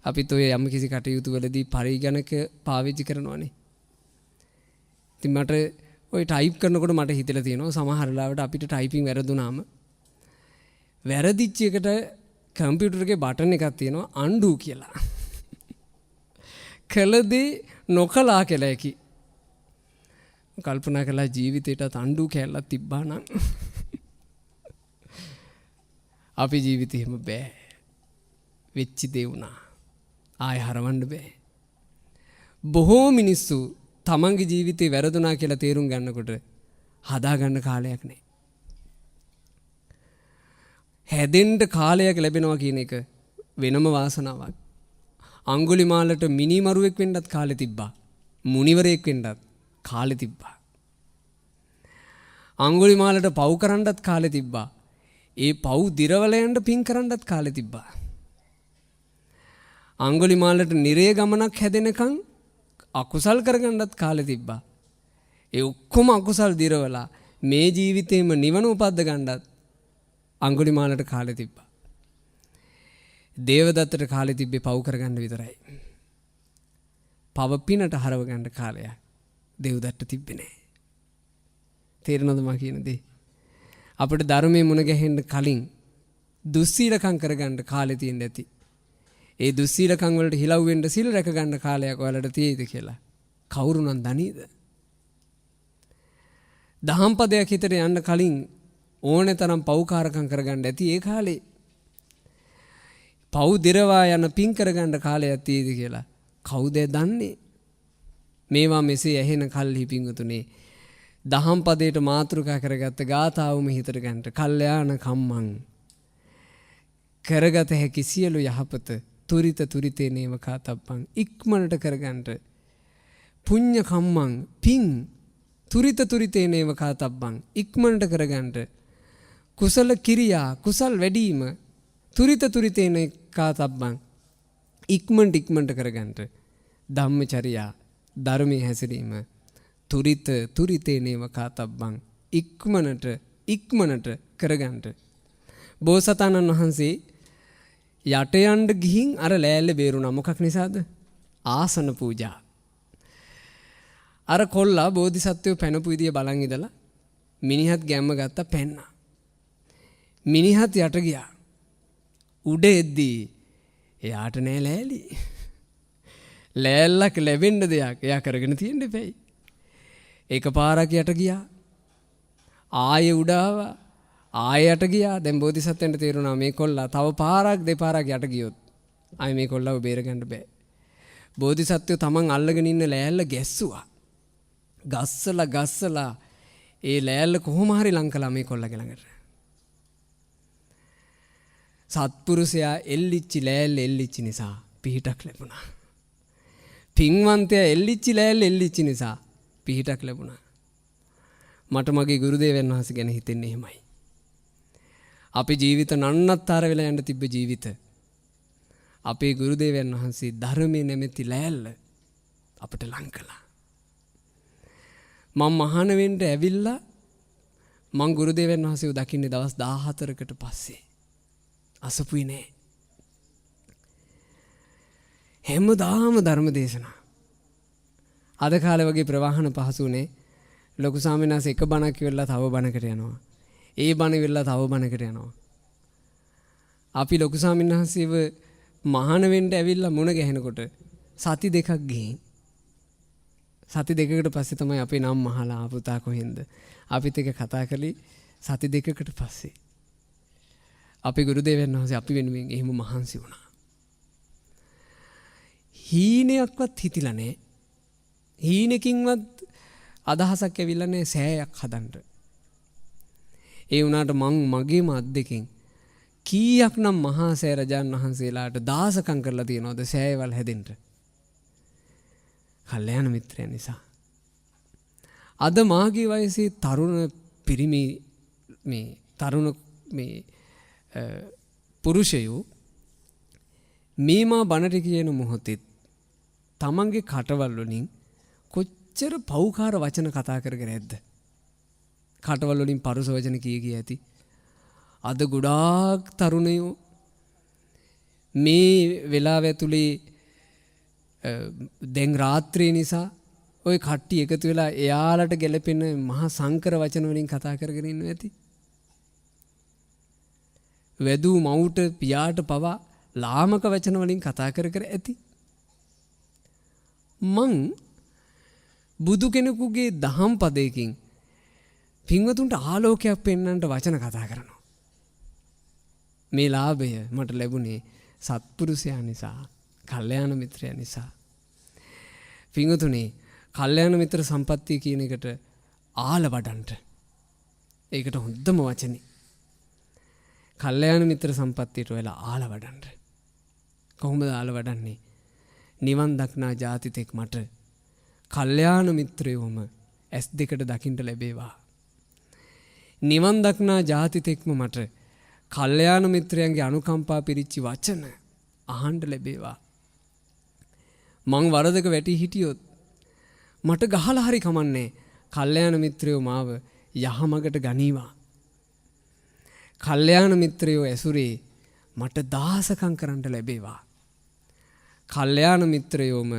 අපිත් ඔය යම් කිසි කටයුතු වලදී පරිගණක පාවිච්චි කරනවානේ. ඉතින් මට ඔය ටයිප් කරනකොට මට හිතලා තියෙනවා සමහර වෙලාවට අපිට ටයිපින් වැරදුනාම වැරදිච්ච එකට කම්පියුටර් එකේ බටන් එකක් තියෙනවා අන්ඩු කියලා. කළදී නොකලා කියලා එකි. කල්පනා කළා ජීවිතේට අන්ඩු කැල්ලක් තිබ්බා නම් අපි ජීවිතේම බෑ. වෙච්ච දේ වුණා. ආය හරවන්න බෑ. බොහෝ මිනිස්සු තමන්ගේ ජීවිතේ වැරදුනා කියලා තේරුම් ගන්නකොට හදාගන්න කාලයක් නෑ. හැදෙන්න කාලයක් ලැබෙනවා කියන එක වෙනම වාසනාවක්. අඟුලිමාලට මිනිමරුවෙක් වෙන්නත් කාලෙ තිබ්බා. මුනිවරයෙක් වෙන්නත් කාලෙ තිබ්බා. අඟුලිමාලට පව් කරන්නත් කාලෙ තිබ්බා. ඒ පව් දිරවල යන්න පින් කරන්නත් කාලෙ තිබ්බා. අඟුලිමාලට නිරේ ගමනක් හැදෙනකන් අකුසල් කරගන්නත් කාලෙ තිබ්බා. ඒ ඔක්කොම අකුසල් දිරවලා මේ ජීවිතේම නිවන උපද්ද ගන්නත් අඟුලිමාලට කාලෙ තිබ්බා. දේවදත්තට කාලෙ තිබ්බේ පව් කරගන්න විතරයි. පව පිනට හරව ගන්න කාලයක් දේවදත්ත තිබ්බේ නෑ. තේරෙනවද මා කියන දේ? අපිට ධර්මයේ මුණ ගැහෙන්න කලින් දුස්සීලකම් කරගන්න කාලෙ තියෙන්න ඇති. ඒ දුස්සීලකම් වලට හිලව් වෙන්න සිල් රැක ගන්න කාලයක් ඔයාලට තියෙයිද කියලා කවුරු නම් දනීද? දහම් පදයක් හිතට යන්න කලින් ඕනේ තරම් පව්කාරකම් කරගන්න ඇති ඒ කාලේ. පව් දිරවා යන පින් කරගන්න කාලයක් තියෙයිද කියලා කවුද දන්නේ? මේවා මෙසේ ඇහෙන කල්හි පිංගුතුනේ දහම් පදයට මාතෘකා කරගත්ත ගාථාවම හිතට ගන්නට කල්යාණ කම්මං කරගත හැකි සියලු යහපත තුරිත තුරිතේ නේව කාතබ්බං ඉක්මනට කරගන්න පුඤ්ඤ කම්මං පිං තුරිත තුරිතේ නේව කාතබ්බං ඉක්මනට කරගන්න කුසල කිරියා කුසල් වැඩිම තුරිත තුරිතේ නේ කාතබ්බං ඉක්මනට කරගන්න ධම්මචර්යා ධර්මයේ හැසිරීම තුරිත තුරිතේ නේව කාතබ්බං ඉක්මනට කරගන්න බෝසතාණන් වහන්සේ යට යන්න ගිහින් අර ලෑල්ල බේරුණා මොකක් නිසාද ආසන පූජා අර කොල්ලා බෝධිසත්වෝ පැනපු විදිය බලන් ඉඳලා මිනිහත් ගැම්ම ගත්තා පැන්නා මිනිහත් යට ගියා උඩ එද්දී එයාට නෑ ලෑලි ලෑල්ලක් ලැබෙන්න දෙයක් එයා කරගෙන තියෙන්න එපැයි එකපාරක් යට ගියා ආයෙ උඩ ආවා ආයෙ යට ගියා දැන් බෝධිසත්වයන්ට තේරුණා මේ කොල්ලා තව පාරක් දෙපාරක් යට ගියොත් ආයෙ මේ කොල්ලව බේර ගන්න බෑ බෝධිසත්වයෝ තමන් අල්ලගෙන ඉන්න ලෑල්ල ගැස්සුවා ගස්සලා ඒ ලෑල්ල කොහොම හරි ලං කළා මේ කොල්ලගේ ළඟට සත්පුරුෂයා එල්ලිච්චි ලෑල්ල එල්ලිච්චි නිසා පිහිටක් ලැබුණා පින්වන්තයා එල්ලිච්චි ලෑල්ල එල්ලිච්චි නිසා පිහිටක් ලැබුණා මට මගේ ගුරුදේවයන් වහන්සේ ගැන හිතෙන්නේ එහෙමයි අපේ ජීවිත නන්නත්තර වෙලා යන්න තිබ්බ ජීවිත අපේ ගුරුදේවයන් වහන්සේ ධර්මයේ නැමැති ලෑල්ල අපට ලං කළා මම මහාන වෙන්න ඇවිල්ලා මං ගුරුදේවයන් වහන්සේව දකින්නේ දවස් 14කට පස්සේ අසපුයි නෑ හැමදාම ධර්ම දේශනා අද කාලේ වගේ ප්‍රවාහන පහසුනේ ලොකු ස්වාමීන් වහන්සේ එක බණක් ඉවරලා තව බණකට යනවා ඒ බණ ඉවරලා තව බණකට යනවා අපි ලොකු ස්වාමීන් වහන්සේව මහාන වෙන්න ඇවිල්ලා මුණ ගැහෙනකොට සති දෙකක් ගිහින් සති දෙකකට පස්සේ තමයි අපේ නම් මහලා පුතා කොහෙන්ද අපිත් එක කතා කළේ සති දෙකකට පස්සේ අපේ ගුරුදේවයන් වහන්සේ අපි වෙනුවෙන් එහෙම මහන්සි වුණා හීනයක්වත් හිතිලා නැහැ හීනකින්වත් අදහසක් ඇවිල්ලා නැහැ සෑයක් හදන්න ඒ වුණාට මං මගේම අද්දකින් කීයක් නම් මහා සෑ රජාණන් වහන්සේලාට දාසකම් කරලා තියනවද සෑයවල් හැදෙන්න කල්යාණ මිත්‍රයන් නිසා අද මාගේ වයසේ තරුණ පිරිමි මේ තරුණ මේ පුරුෂයෝ මේමා බණට කියන මොහොතේ තමන්ගේ කටවල් වලින් කොච්චර පෞකාර වචන කතා කරගෙන ඇද්ද කටවල් වලින් පරුස වචන කී ඇති අද ගොඩාක් තරුණයෝ මේ වෙලාව ඇතුලේ දැන් රාත්‍රිය නිසා ওই කට්ටිය එකතු වෙලා එයාලට ගැලපෙන මහා සංකර වචන වලින් කතා කරගෙන ඉන්නවා ඇති වැදූ මවුට පියාට පවා ලාමක වචන වලින් කතා කර ඇති මං බුදු කෙනෙකුගේ දහම් පදයකින් පින්වතුන්ට ආලෝකයක් පෙන්වන්නට වචන කතා කරනවා මේ ලාභය මට ලැබුණේ සත්පුරුෂයා නිසා කල්යාණ මිත්‍රයා නිසා පින්වතුනි කල්යාණ මිත්‍ර සම්පත්තිය කියන එකට ආල වඩන්ට ඒකට හොඳම වචනේ කල්යාණ මිත්‍ර සම්පත්තියට වෙලා ආල වඩන්ට කොහොමද ආල වඩන්නේ නිවන් දක්නා ජාතිතෙක් මට කල්යාණ මිත්‍රයෝම ඇස් දෙකට දකින්න ලැබේවා නිවන් දක්නා ජාතිතෙක්ම මට කල්යාණ මිත්‍රයන්ගේ අනුකම්පා පිරිච්ච වචන අහන්න ලැබේවා මං වරදක වැටි හිටියොත් මට ගහලා හරි කමන්නේ කල්යාණ මිත්‍රයෝ මාව යහමගට ගනීවා කල්යාණ මිත්‍රයෝ ඇසුරේ මට දාසකම් කරන්න ලැබේවා කල්යාණ මිත්‍රයෝම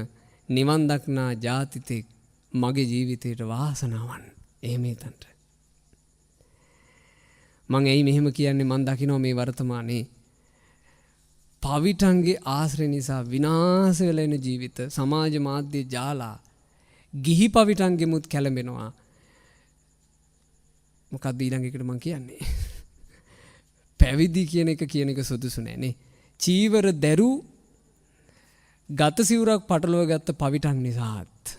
නිවන් දක්නා ජාතිතෙක් මගේ ජීවිතයට වාසනාවන් එහෙම හිතන්න මං ඇයි මෙහෙම කියන්නේ මං දකිනවා මේ වර්තමානයේ පවිටන්ගේ ආශ්‍රය නිසා විනාශ වෙලා යන ජීවිත සමාජ මාධ්‍ය ජාලා ගිහි පවිටන්ගේ මුත් කැළඹෙනවා මොකක්ද ඊළඟ එකට මං කියන්නේ පැවිදි කියන එක සුදුසු නෑනේ චීවර දැරු ගත සිවුරක් පටලව ගත්ත පවිටන් නිසාත්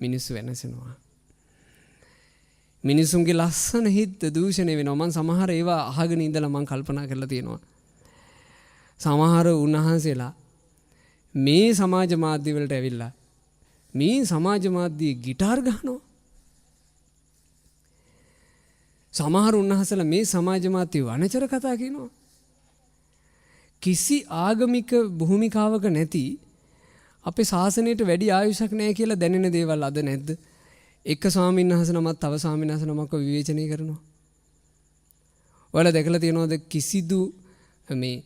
මිනිස්සු වෙනසෙනවා මිනිසුන්ගේ ලස්සන හිත දූෂණය වෙනවා මං සමහර ඒවා අහගෙන ඉඳලා මං කල්පනා කරලා තියෙනවා සමහර උන්වහන්සේලා මේ සමාජ මාධ්‍ය වලට ඇවිල්ලා මේ සමාජ මාධ්‍යයේ গিitar ගහනවා. සමහර උන්වහන්සේලා මේ සමාජ මාධ්‍ය වනචර කතා කියනවා. කිසි ආගමික භූමිකාවක නැති අපේ ශාසනයට වැඩි ආයුෂක් නැහැ කියලා දැනෙන දේවල් අද නැද්ද? එක ස්වාමීන් වහන්සේ නමක් තව ස්වාමීන් වහන්සේ නමක්ව විවේචනය කරනවා. ඔයාලා දැකලා තියෙනවද කිසිදු මේ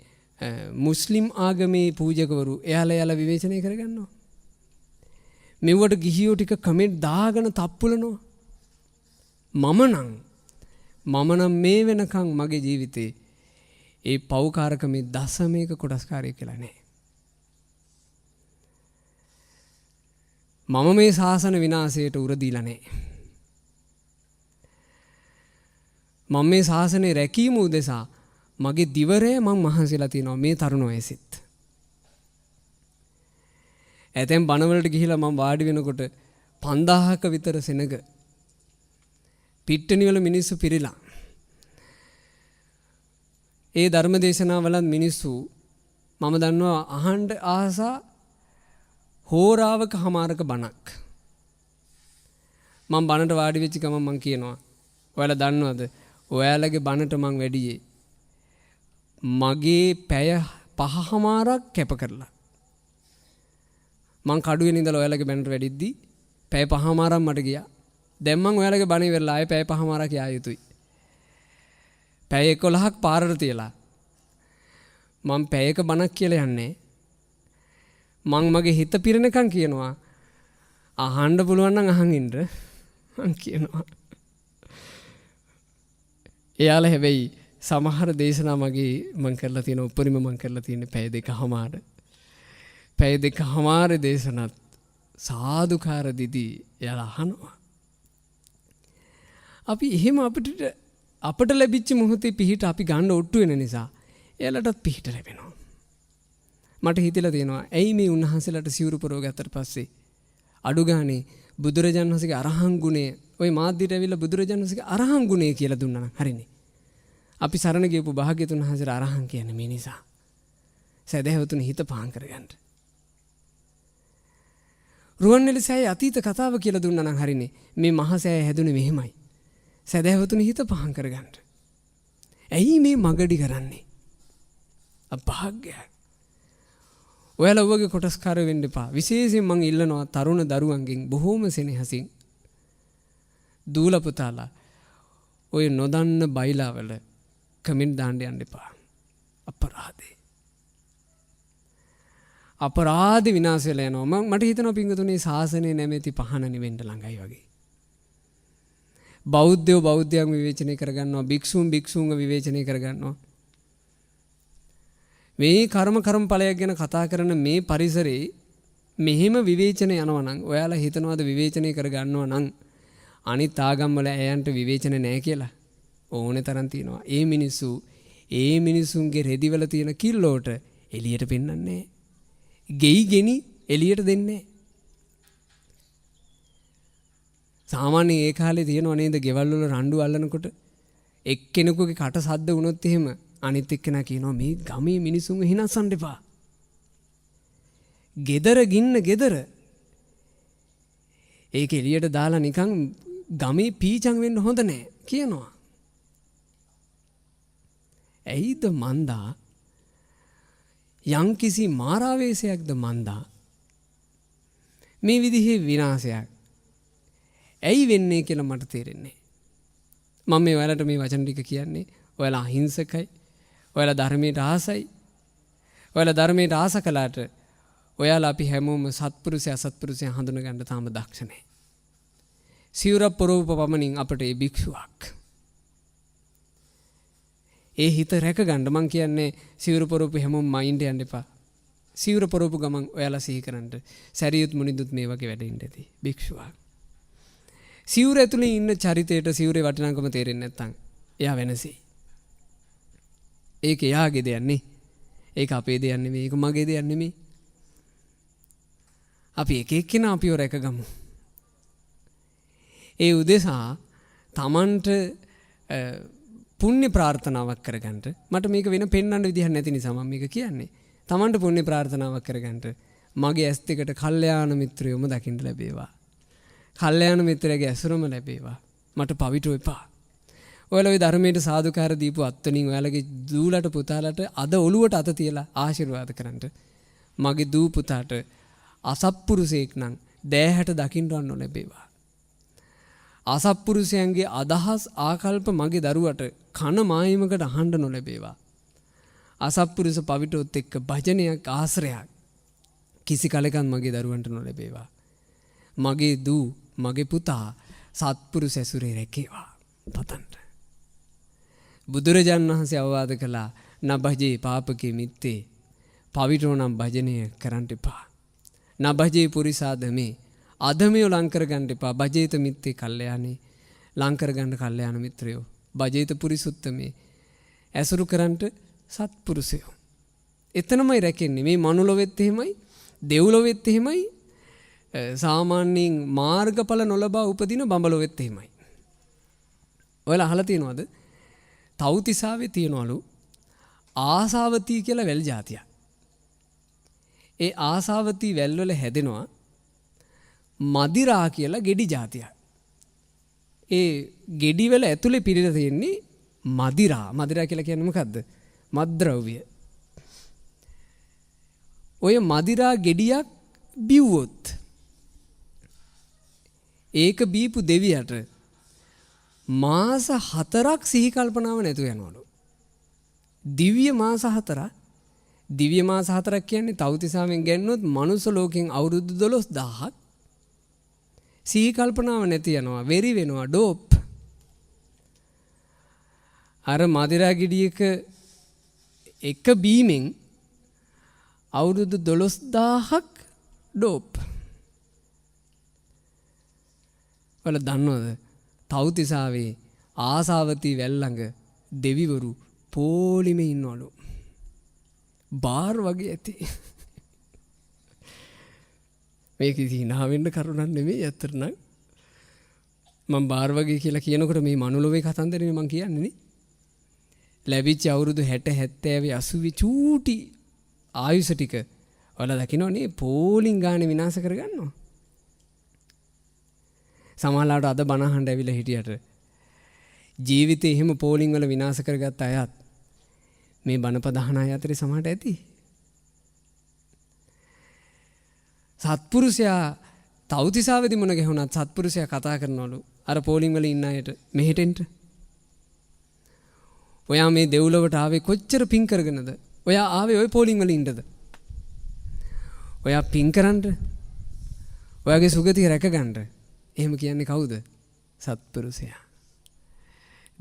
මුස්ලිම් ආගමේ පූජකවරු එයාලා විවේචනය කරගන්නවා. මෙවට ගිහියෝ ටික කමෙන්ට් දාගෙන තප්පුලනවා. මම නම් මේ වෙනකන් මගේ ජීවිතේ ඒ පෞකාරකමේ දශමයක කොටස්කාරයෙක් කියලා නැහැ. මම මේ ශාසන විනාශයට උර දීලා නැහැ. මම මේ ශාසනය රැකීම උදෙසා මගේ දිවරය මං මහන්සිලා තියෙනවා මේ තරුණ වයසෙත්. ඇතැම් බණවලට ගිහිලා මම වාඩි වෙනකොට 5000ක විතර සෙනග පිට්ටනිවල මිනිස්සු පිරිලා. ඒ ධර්ම දේශනාවලත් මිනිස්සු මම දන්නවා අහන්න ආසා හෝරාවක හමාරක බණක්. මම බණට වාඩි වෙච්ච ගමන් මං කියනවා ඔයාලා දන්නවද ඔයාලගේ බණට මං වැඩියේ මගේ පැය 5හමාරක් කැප කරලා. මං කඩුවේ ඉඳලා ඔයාලගේ බණට වැඩිද්දි පැය 5හමාරක් මට ගියා. දැන් මං ඔයාලගේ බණ ඉවරලා ආයේ පැය 5හමාරක් යා යුතුයි. පැය 11ක් පාරට තියලා මං පැයක බණක් කියලා යන්නේ. මං මගේ හිත පිරෙනකන් කියනවා අහන්න පුළුවන් නම් අහන් ඉන්න මං කියනවා. එයාලා හැබැයි සමහර දේශනා මගේ මං කරලා තියෙන උපරිම මං කරලා තියෙන පැය 2කමාර. පැය 2කමාර දේශනත් සාදුකාර දිදී එයාලා අහනවා. අපි එහෙම අපට ලැබිච්ච මොහොතේ පිහිට අපි ගන්න ඔට්ටු වෙන නිසා එයාලටත් පිහිට ලැබෙනවා. මට හිතලා තියෙනවා ඇයි මේ උන්වහන්සේලාට සිවුරු පරව ගත්තට පස්සේ අඩු ගානේ බුදුරජාණන් වහන්සේගේ අරහන් ගුණය ওই මාධ්‍යයට ඇවිල්ලා බුදුරජාණන් වහන්සේගේ අරහන් ගුණය කියලා දුන්නා නම් හරිනේ. අපි සරණ ගියපු භාග්‍යතුන් වහන්සේලා අරහන් කියන්නේ මේ නිසා. සදහැවතුනි හිත පහන් කරගන්න. රුවන්වැලි සෑයේ අතීත කතාව කියලා දුන්නා නම් හරිනේ. මේ මහා සෑය හැදුනේ මෙහෙමයි. සදහැවතුනි හිත පහන් කරගන්න. ඇයි මේ මගඩි කරන්නේ? අභාග්‍යයි. ඔයාලා ඔයගේ කොටස්කාර වෙන්න එපා. විශේෂයෙන් මම ඉල්ලනවා තරුණ දරුවන්ගෙන් බොහෝම සෙනෙහසින් දූල පුතාලා ඔය නොදන්න බයිලාවල කමෙන්ට් දාන්න යන්න එපා. අපරාධේ. අපරාධ විනාශ වෙලා යනවා. මට හිතෙනවා පින්වතුනි ශාසනය නැමැති පහන නිවෙන්න ළඟයි වගේ. බෞද්ධයන් විවේචනය කරගන්නවා. භික්ෂුන්ව විවේචනය කරගන්නවා. මේ කර්මඵලයක් ගැන කතා කරන මේ පරිසරේ මෙහෙම විවේචන යනවා නම් ඔයාලා හිතනවාද විවේචනය කරගන්නවා නම් අනිත් ආගම් වල ඇයන්ට විවේචන නැහැ කියලා? ඕනේ තරම් තියෙනවා. ඒ මිනිසුන්ගේ රෙදිවල තියෙන කිල්ලෝට එළියට පෙන්වන්නේ. ගෙයි ගෙනි එළියට දෙන්නේ. සාමාන්‍ය ඒ කාලේ තියෙනව නේද ගෙවල් වල රණ්ඩු අල්ලනකොට එක්කෙනෙකුගේ කට සද්ද වුණොත් එහෙම අනිත් එක්කෙනා කියනවා මේ ගමේ මිනිසුන්ව හිනස්සන්න එපා. gedara ගින්න gedara. ඒක එළියට දාලා නිකන් ගමේ පීචන් වෙන්න හොඳ නෑ කියනවා. ඇයිද මන්දා යම්කිසි මාරාවේශයක්ද මන්දා මේ විදිහේ විනාශයක් ඇයි වෙන්නේ කියලා මට තේරෙන්නේ. මම මේ ඔයාලට මේ වචන ටික කියන්නේ ඔයාලා අහිංසකයි. ඔයාලා ධර්මයට ආසයි. ඔයාලා ධර්මයට ආස කළාට ඔයාලා අපි හැමෝම සත්පුරුෂය අසත්පුරුෂය හඳුන ගන්න තාම දක්ෂ නැහැ. සිවුර පොරොව පමණින් අපට ඒ භික්ෂුවක්. ඒ හිත රැක ගන්න මං කියන්නේ සිවුර පොරොව හැමෝම මයින්ඩ් යන්න එපා. සිවුර පොරොව ගමන් ඔයාලා සිහි කරන්න සරියුත් මුනිදුත් මේ වගේ වැඩ ඉන්න ඇති භික්ෂුවක්. සිවුර ඇතුලේ ඉන්න චරිතයට සිවුරේ වටිනාකම තේරෙන්නේ නැත්නම් එයා වෙනසෙයි. ඒක එයාගේ දෙයක් නේ. ඒක අපේ දෙයක් නෙමෙයි. ඒක මගේ දෙයක් නෙමෙයි. අපි එක එක්කෙනා අපිව රැකගමු. ඒ උදෙසා Tamanට පුණ්‍ය ප්‍රාර්ථනාවක් කරගන්න. මට මේක වෙන පෙන්වන්න විදිහක් නැති නිසා මම මේක කියන්නේ. Tamanට පුණ්‍ය ප්‍රාර්ථනාවක් කරගන්න. මගේ ඇස් දෙකට කල්යාණ මිත්‍රයෝම දකින්න ලැබේවා. කල්යාණ මිත්‍රයාගේ ඇසුරම ලැබේවා. මට පවිටු එපා. ඔයාලා ওই ධර්මයට සාදුකාර දීපු අත්වලින් ඔයාලගේ දූලට පුතාලට අද ඔළුවට අත තියලා ආශිර්වාද කරන්න. මගේ දූ පුතාට අසත්පුරුෂයෙක් නම් දෑහැට දකින්නව නොලැබේවා. අසත්පුරුෂයන්ගේ අදහස් ආකල්ප මගේ දරුවට කන මායිමකට අහන්න නොලැබේවා. අසත්පුරුෂ පවිටොත් එක්ක භජනයක් ආශ්‍රයක් කිසි කලකන් මගේ දරුවන්ට නොලැබේවා. මගේ දූ මගේ පුතා සත්පුරුෂ ඇසුරේ රැකේවා. පතන්ට බුදුරජාණන් වහන්සේ අවවාද කළා නබජේ පාපකේ මිත්තේ පවිටෝ නම් භජනය කරන්න එපා. නබජේ පුරිසාදමේ අධමයෝ ලංකර ගන්න එපා. භජේත මිත්තේ කල්යාණේ ලංකර ගන්න කල්යාණ මිත්‍රයෝ. භජේත පුරිසුත්තමේ ඇසුරු කරන්ට සත්පුරුෂයෝ. එතනමයි රැකෙන්නේ. මේ මනුලොවෙත් එහෙමයි දෙව්ලොවෙත් එහෙමයි සාමාන්‍යයෙන් මාර්ගඵල නොලබා උපදින බඹලොවෙත් එහෙමයි. ඔයාලා අහලා තියෙනවද? තව්තිසාවේ තියනවලු ආසාවතී කියලා වැල් జాතියක්. ඒ ආසාවතී වැල්වල හැදෙනවා මදිරා කියලා ගෙඩි జాතියක්. ඒ ගෙඩි වල ඇතුලේ පිරීලා තියෙන්නේ මදිරා. මදිරා කියලා කියන්නේ මොකද්ද? මත්ද්‍රව්‍ය. ඔය මදිරා ගෙඩියක් බිව්වොත් ඒක බීපු දෙවියට මාස 4ක් සිහි කල්පනාව නැතුව යනවලු. දිව්‍ය මාස 4ක්. දිව්‍ය මාස 4ක් කියන්නේ තව්තිසාවෙන් ගන්නොත් මනුස්ස ලෝකෙන් අවුරුදු 12000ක් සිහි කල්පනාව නැති යනවා. වෙරි වෙනවා. ඩෝප්. අර මදිරා ගෙඩියක එක බීමෙන් අවුරුදු 12000ක් ඩෝප්. වල දන්නවද? තව්තිසාවේ ආසාවතී වැල් ළඟ දෙවිවරු පොලිමේ ඉන්නවලු. බාර් වගේ ඇති. මේක ඉතින් වෙන්න කරුණක් නෙමෙයි ඇත්තට නම්. මම බාර් වගේ කියලා කියනකොට මේ මනුලොවේ කතන්දරනේ මම කියන්නේ නේ. ලැබිච්ච අවුරුදු 60 70 80 චූටි ආයුෂ ටික ඔයාලා දකින්නනේ පෝලිං ගානේ විනාශ කරගන්නවා. සමහරවිට අද බණ අහන්න ඇවිල්ලා හිටියට ජීවිතේ එහෙම පෝලිං වල විනාශ කරගත්ත අයත් මේ බණපද අහන අය අතරේ සමහරට ඇති. සත්පුරුෂයා තව්තිසාවේදී මොන ගැහුණත් සත්පුරුෂයා කතා කරනවලු අර පෝලිං වල ඉන්න අයට මෙහෙටෙන්ට. ඔයා මේ දෙව්ලොවට ආවේ කොච්චර පින් කරගෙනද? ඔයා ආවේ ওই පෝලිං වල ඉන්නද? ඔයා පින් කරන්න. ඔයාගේ සුගතිය රැකගන්න. එහෙම කියන්නේ කවුද? සත්පුරුෂයා.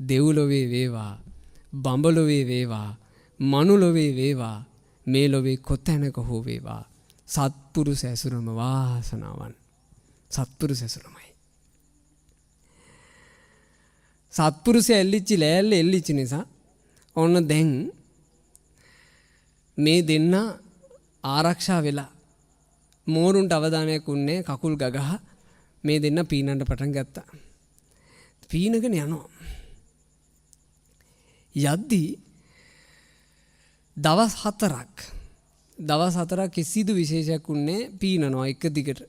දෙව්ලොවේ වේවා, බඹලොවේ වේවා, මනුලොවේ වේවා, මේ ලොවේ කොතැනක හෝ වේවා. සත්පුරුෂ ඇසුරම වාසනාවන්. සත්පුරුෂ ඇසුරමයි. සත්පුරුෂය එල්ලිච්චි ලෑල්ල එල්ලිච්ච නිසා ඔන්න දැන් මේ දෙන්න ආරක්ෂා වෙලා මෝරුන්ට අවධානයක් උන්නේ කකුල් ගගහ මේ දෙන්න පීනන්න පටන් ගත්තා. පීනගෙන යනවා. යද්දී දවස් 4ක් කිසිදු විශේෂයක් උන්නේ පීනනවා එක දිගට.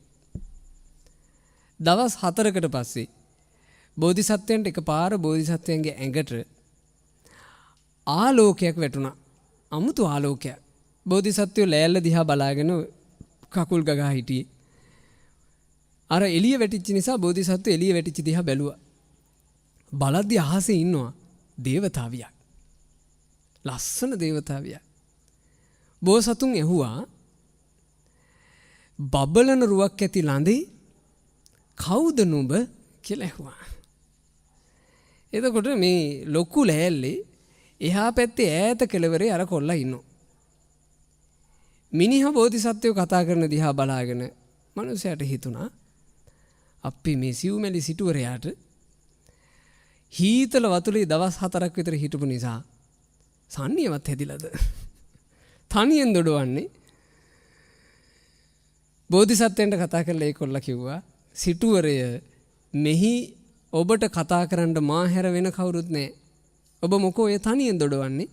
දවස් 4කට පස්සේ බෝධිසත්වයන්ට එකපාර බෝධිසත්වයන්ගේ ඇඟට ආලෝකයක් වැටුණා. අමුතු ආලෝකයක්. බෝධිසත්වයෝ ලෑල්ල දිහා බලාගෙන කකුල් ගගා හිටියේ. අර එළිය වැටිච්ච නිසා බෝධිසත්වෝ එළිය වැටිච්ච දිහා බැලුවා. බලද්දි අහසේ ඉන්නවා දේවතාවියක්. ලස්සන දේවතාවියක්. බෝසතුන් ඇහුවා බබලන රුවක් ඇති ළඳේ කවුද නුඹ කියලා ඇහුවා. එතකොට මේ ලොකු ලෑල්ලේ එහා පැත්තේ ඈත කෙළවරේ අර කොල්ලා ඉන්නවා. මිනිහා බෝධිසත්වයෝ කතා කරන දිහා බලාගෙන මනුස්සයාට හිතුණා අපි මේ සිව්මැලි සිටුවරයාට හීතල වතුලේ දවස් 4ක් විතර හිටපු නිසා සන්නියවත් හැදිලාද? තනියෙන් දොඩවන්නේ. බෝධිසත්වයන්ට කතා කරලා ඒ කොල්ලා කිව්වා සිටුවරය මෙහි ඔබට කතා කරන්න මා හැර වෙන කවුරුත් නැහැ. ඔබ මොකෝ ඒ තනියෙන් දොඩවන්නේ?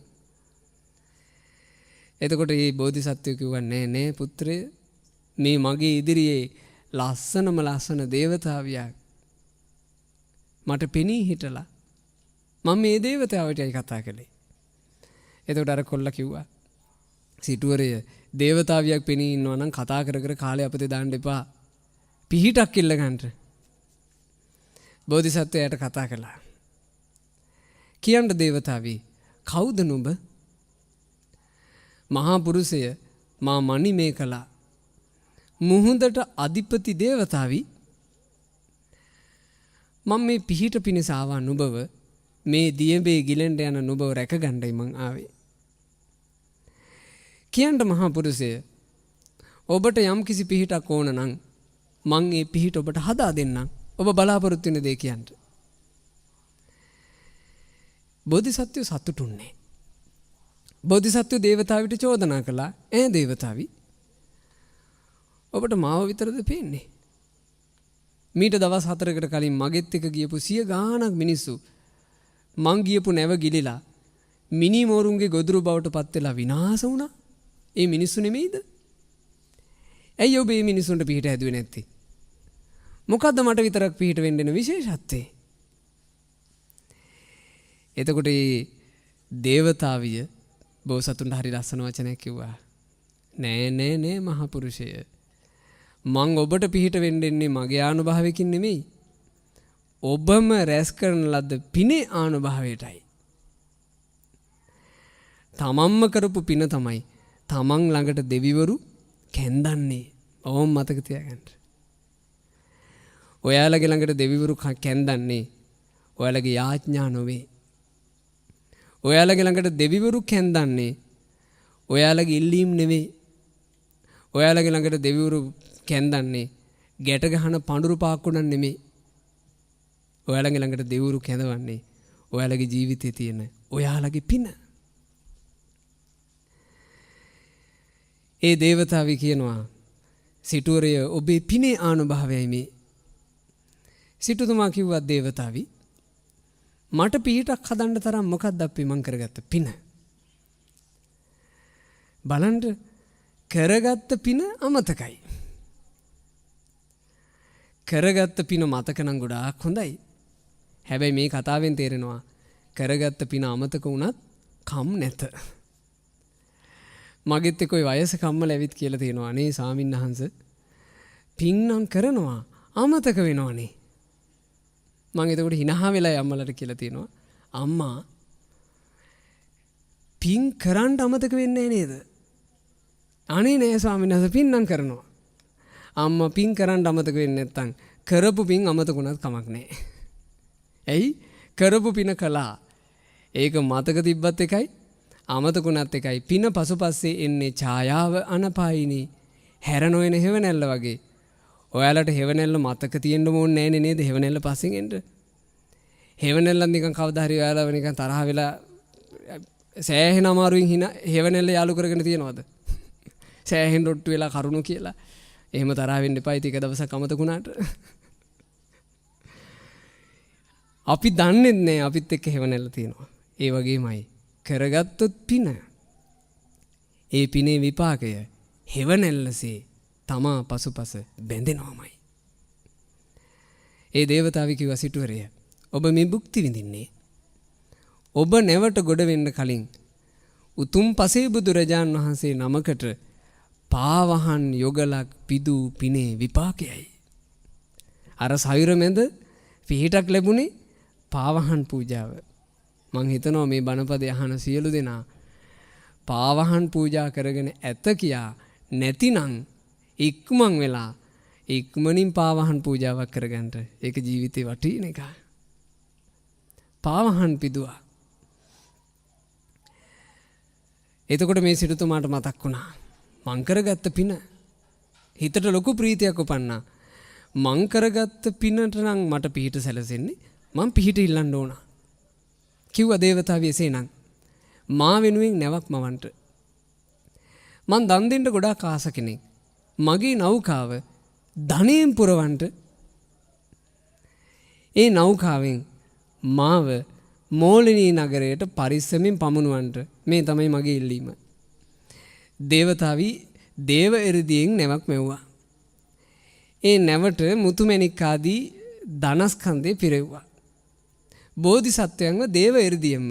එතකොට මේ බෝධිසත්වය කිව්වා නෑ පුත්‍රය, මේ මගේ ඉදිරියේ ලස්සන දේවතාවියක් මට පෙනී හිටලා මම මේ දේවතාවටයි කතා කළේ. එතකොට අර කොල්ලා කිව්වා සිටුවරය දේවතාවියක් පෙනී ඉන්නවා නම් කතා කර කර කාලේ අපතේ දාන්න එපා. පිහිටක් ඉල්ල ගන්නට. බෝධිසත්වයාට කතා කළා. කියන්න දේවතාවි කවුද නුඹ? මහා පුරුෂය මා මණි මේ කළා. මුහුදට අධිපති දේවතාවි මම මේ පිහිට පිණිස ආවා නුඹව මේ දියඹේ ගිලෙන්ඩ යන නුඹව රැකගන්නයි මං ආවේ. කියන්න මහා පුරුෂය ඔබට යම් කිසි පිහිටක් ඕන නම් මං ඒ පිහිට ඔබට හදා දෙන්නම්. ඔබ බලාපොරොත්තු වෙන දේ කියන්න. බෝධිසත්වය සතුටුන්නේ. බෝධිසත්වය දේවතාවිට චෝදනා කළා. දේවතාවි ඔබට මාව විතරද පේන්නේ? මීට දවස් 4කට කලින් මගෙත් එක ගියපු 100 ගාණක් මිනිස්සු මං ගියපු නැව ගිලිලා මිනි මෝරුන්ගේ ගොදුරු බවට පත් වෙලා විනාශ වුණා. ඒ මිනිස්සු නෙමෙයිද? ඇයි ඔබ මේ මිනිස්සුන්ට පිහිට හැදුවේ නැත්තේ? මොකද්ද මට විතරක් පිහිට වෙන්න වෙන විශේෂත්වය? එතකොට මේ දේවතාවිය බෝසතුන්ට හරි ලස්සන වචනයක් කිව්වා. නෑ මහා පුරුෂය. මං ඔබට පිහිට වෙන්න ඉන්නේ මගේ ආනුභාවයකින් නෙමෙයි. ඔබම රැස් කරන ලද්ද පිනේ ආනුභාවයටයි. තමන්ම කරපු පින තමයි තමන් ළඟට දෙවිවරු කැන්දන්නේ. ඕම් මතක තියාගන්න. ඔයාලගේ ළඟට දෙවිවරු කැන්දන්නේ ඔයාලගේ යාඥා නොවේ. ඔයාලගේ ළඟට දෙවිවරු කැන්දන්නේ ඔයාලගේ ඉල්ලීම් නෙවෙයි. ඔයාලගේ ළඟට දෙවිවරු කැන්දන්නේ ගැට ගහන පඳුරු පාක්කුණන් නෙමෙයි. ඔයාලගේ ළඟට දෙවිවරු කැඳවන්නේ ඔයාලගේ ජීවිතේ තියෙන ඔයාලගේ පින. ඒ දේවතාවි කියනවා සිටුවරය ඔබේ පිනේ ආනුභාවයයි මේ. සිටුතුමා කිව්වා දේවතාවි මට පිහිටක් හදන්න තරම් මොකක්ද අපි මං කරගත්ත පින? බලන්න කරගත්ත පින අමතකයි. කරගත්ත පින මතක නම් ගොඩාක් හොඳයි. හැබැයි මේ කතාවෙන් තේරෙනවා කරගත්ත පින අමතක වුණත් කම් නැත. මගෙත් එක්ක ඔය වයසක අම්මලා ඇවිත් කියලා තියෙනවා අනේ ස්වාමීන් වහන්සේ පින් නම් කරනවා අමතක වෙනවනේ. මම එතකොට hina වෙලා අම්මලාට කියලා තියෙනවා අම්මා පින් කරන්න අමතක වෙන්නේ නේද? අනේ නෑ ස්වාමීන් වහන්සේ පින් නම් කරනවා. අම්මා පින් කරන්න අමතක වෙන්නේ නැත්තම් කරපු පින් අමතකුණත් කමක් නෑ. ඇයි? කරපු පින කළා. ඒක මතක තිබ්බත් එකයි අමතකුණත් එකයි. පින පසුපස්සේ එන්නේ ඡායාව අනපායිනී හැර නොයන හේවණැල්ල වගේ. ඔයාලට හේවණැල්ල මතක තියෙන්න ඕනේ නෑනේ නේද? හේවණැල්ල පස්සෙන් එන්න. හේවණැල්ලන් නිකන් කවදා හරි ඔයාලා නිකන් තරහ වෙලා සෑහෙන අමාරුවෙන් හින හේවණැල්ල යාලු කරගෙන තියනවද? සෑහෙන රොට්ටු වෙලා කරුණු කියලා. එහෙම තරහ වෙන්න එපා. ඒක දවසක් අමතකුණාට. අපි දන්නේ නැහැ අපිත් එක්ක හේවණැල්ල තියෙනවා. ඒ වගේමයි කරගත්තොත් පින. ඒ පිනේ විපාකය හේවණැල්ලසේ තමා පසුපස බැඳෙනවමයි. ඒ දේවතාවි කිව්වා සිටුවරය ඔබ මේ භුක්ති විඳින්නේ ඔබ නැවට ගොඩ වෙන්න කලින් උතුම් පසේ බුදුරජාන් වහන්සේ නමකට පාවහන් යොගලක් පිදූ පිනේ විපාකයයි. අර සයුර මැද පිහිටක් ලැබුණේ පාවහන් පූජාව. මං හිතනවා මේ බණපදය අහන සියලු දෙනා පාවහන් පූජා කරගෙන ඇත කියා නැතිනම් ඉක්මන් වෙලා ඉක්මනින් පාවහන් පූජාවක් කරගන්න. ඒක ජීවිතේ වටින එක. පාවහන් පිදුවා. එතකොට මේ සිටුතුමාට මතක් වුණා මං කරගත්ත පින. හිතට ලොකු ප්‍රීතියක් උපන්නා. මං කරගත්ත පිනට නම් මට පිහිට සැලසෙන්නේ මං පිහිට ඉල්ලන්න ඕන. කිව්වා දේවතාවිය එසේනම් මා වෙනුවෙන් නැවක් මවන්ට. මං දන් දෙන්න ගොඩාක් ආස කෙනෙක්. මගේ නෞකාව ධනෙන් පුරවන්ට ඒ නෞකාවෙන් මාව මෝලිනී නගරයට පරිස්සමින් පමුණුවන්ට මේ තමයි මගේ ඉල්ලීම. දේවතාවි දේව එරිදියෙන් නැවක් මෙව්වා. ඒ නැවට මුතුමැණික් ආදී ධනස්කන්ධය පිරෙව්වා. බෝධිසත්වයන්ව දේව එරිදියෙන්ම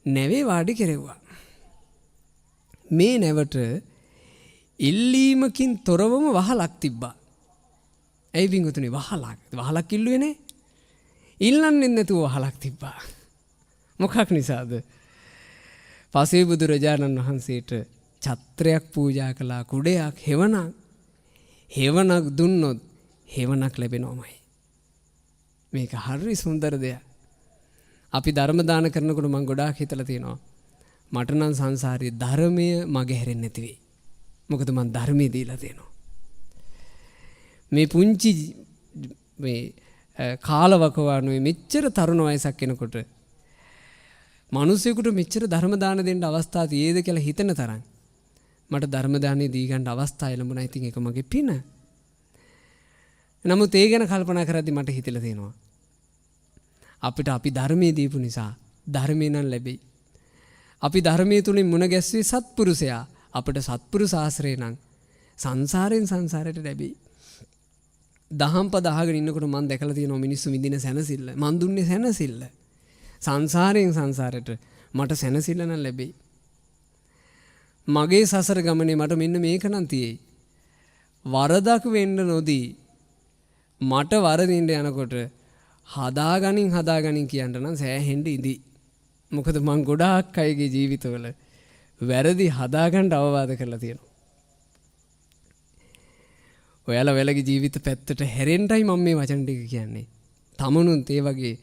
නැවේ වාඩි කෙරෙව්වා. මේ නැවට ඉල්ලීමකින් තොරවම වහලක් තිබ්බා. ඇයි පින්වතුනි වහලක් ඉල්ලුවේ නේ? ඉල්ලන්නේ නැතුව වහලක් තිබ්බා. මොකක් නිසාද? පසේ බුදුරජාණන් වහන්සේට ඡත්‍රයක් පූජා කළා, කුඩයක්, හෙවණක් දුන්නොත් හෙවණක් ලැබෙනවමයි. මේක හරි සුන්දර දෙයක්. අපි ධර්ම දාන කරනකොට මම ගොඩාක් හිතලා තියෙනවා මට නම් සංසාරේ ධර්මය මගේ හැරෙන්නේ නැති වෙයි. මොකද මම ධර්මයේ දීලා තියෙනවා. මේ පුංචි මේ කාලවකවානුවේ මෙච්චර තරුණ වයසක් එනකොට මිනිසෙකුට මෙච්චර ධර්ම දාන දෙන්න අවස්ථාව තියේද කියලා හිතන තරම් මට ධර්ම දානෙ දී ගන්න අවස්ථාව ලැබුණා. ඉතින් ඒක මගේ පින. නමුත් ඒ ගැන කල්පනා කරද්දි මට හිතලා තියෙනවා අපිට අපි ධර්මයේ දීපු නිසා ධර්මේ නම් ලැබෙයි. අපි ධර්මයේ තුලින් මුණ ගැස්වී සත්පුරුෂයා අපිට සත්පුරුෂ ආශ්‍රේ නම් සංසාරයෙන් සංසාරයට ලැබෙයි. දහම් පද අහගෙන ඉන්නකොට මම දැකලා තියෙනවා මිනිස්සු විඳින සැනසෙල්ල. මන් දුන්නේ සැනසෙල්ල. සංසාරයෙන් සංසාරයට මට සැනසෙල්ල නම් ලැබෙයි. මගේ සසර ගමනේ මට මෙන්න මේක නම් තියෙයි. වරදක් වෙන්න නොදී මට වරදින්න යනකොට හදාගනින් කියන්න නම් සෑහෙන්න ඉඳි. මොකද මං ගොඩාක් අයගේ ජීවිතවල වැරදි හදාගන්න අවවාද කරලා තියෙනවා. ඔයාලා වෙලගේ ජීවිත පැත්තට හැරෙන්නයි මම මේ වචන ටික කියන්නේ. තමනුත් ඒ වගේ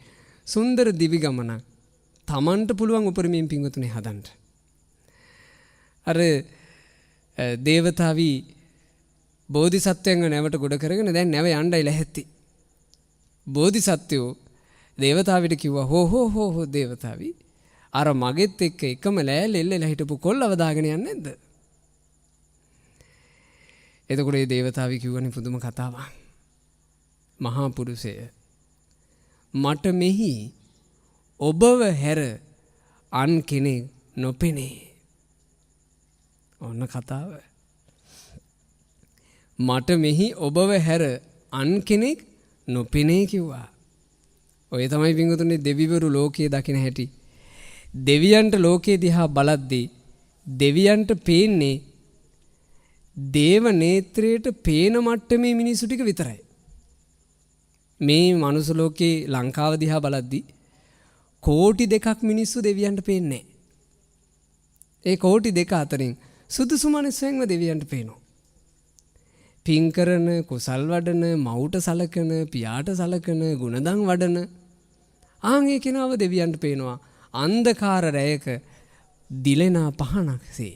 සුන්දර දිවි ගමනක් තමන්ට පුළුවන් උපරිමයෙන් පින්වතුනි හදන්න. අර දේවතාවි බෝධිසත්වයන්ව නැවට ගොඩ කරගෙන දැන් නැව යණ්ඩයි ලැහැත්ති. බෝධිසත්වයෝ දේවතාවිට කිව්වා හෝ දේවතාවි අර මගෙත් එක්ක එකම ලෑල්ල එල්ලලා හිටපු කොල්ලව දාගෙන යන්නේ නැද්ද? එතකොට මේ දේවතාවි කිව්වනේ පුදුම කතාවක්. මහා පුරුෂය මට මෙහි ඔබව හැර අන් කෙනෙක් නොපෙනේ. ඔන්න කතාව. මට මෙහි ඔබව හැර අන් කෙනෙක් නොපෙනේ කිව්වා. ඔය තමයි පින්වතුනි දෙවිවරු ලෝකයේ දකින හැටි. දෙවියන්ට ලෝකයේ දිහා බලද්දී දෙවියන්ට පේන්නේ දේව නේත්‍රයට පේන මට්ටමේ මිනිස්සු ටික විතරයි. මේ මනුස්ස ලෝකේ ලංකාව දිහා බලද්දී කෝටි 2ක් මිනිස්සු දෙවියන්ට පේන්නේ. ඒ කෝටි 2 අතරින් සුදුසු මිනිස්සුන්ව දෙවියන්ට පේනවා. පින් කරන, කුසල් වඩන, මවුට සලකන, පියාට සලකන, ගුණදන් වඩන ආන්ගේ කෙනාව දෙවියන්ට පේනවා. අන්ධකාර රැයක දිලෙනා පහනක්සේ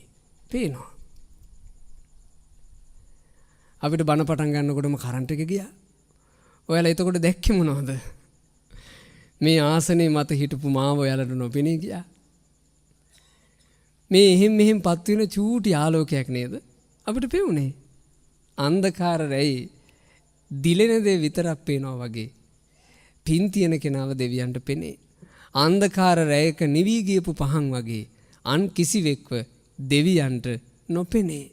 පේනවා. අපිට බණ පටන් ගන්නකොටම කරන්ට් එක ගියා. ඔයාලා එතකොට දැක්කේ මොනවද? මේ ආසනේ මත හිටපු මාව ඔයාලට නොපෙනී ගියා. මේ එහෙම් පත් වෙන චූටි ආලෝකයක් නේද අපිට පෙවුනේ. අන්ධකාර රැයි දිලෙන දේ විතරක් පේනවා වගේ පින් තියෙන කෙනාව දෙවියන්ට පෙනේ. අන්ධකාර රැයක නිවි ගියපු පහන් වගේ අන් කිසිවෙක්ව දෙවියන්ට නොපෙනේ.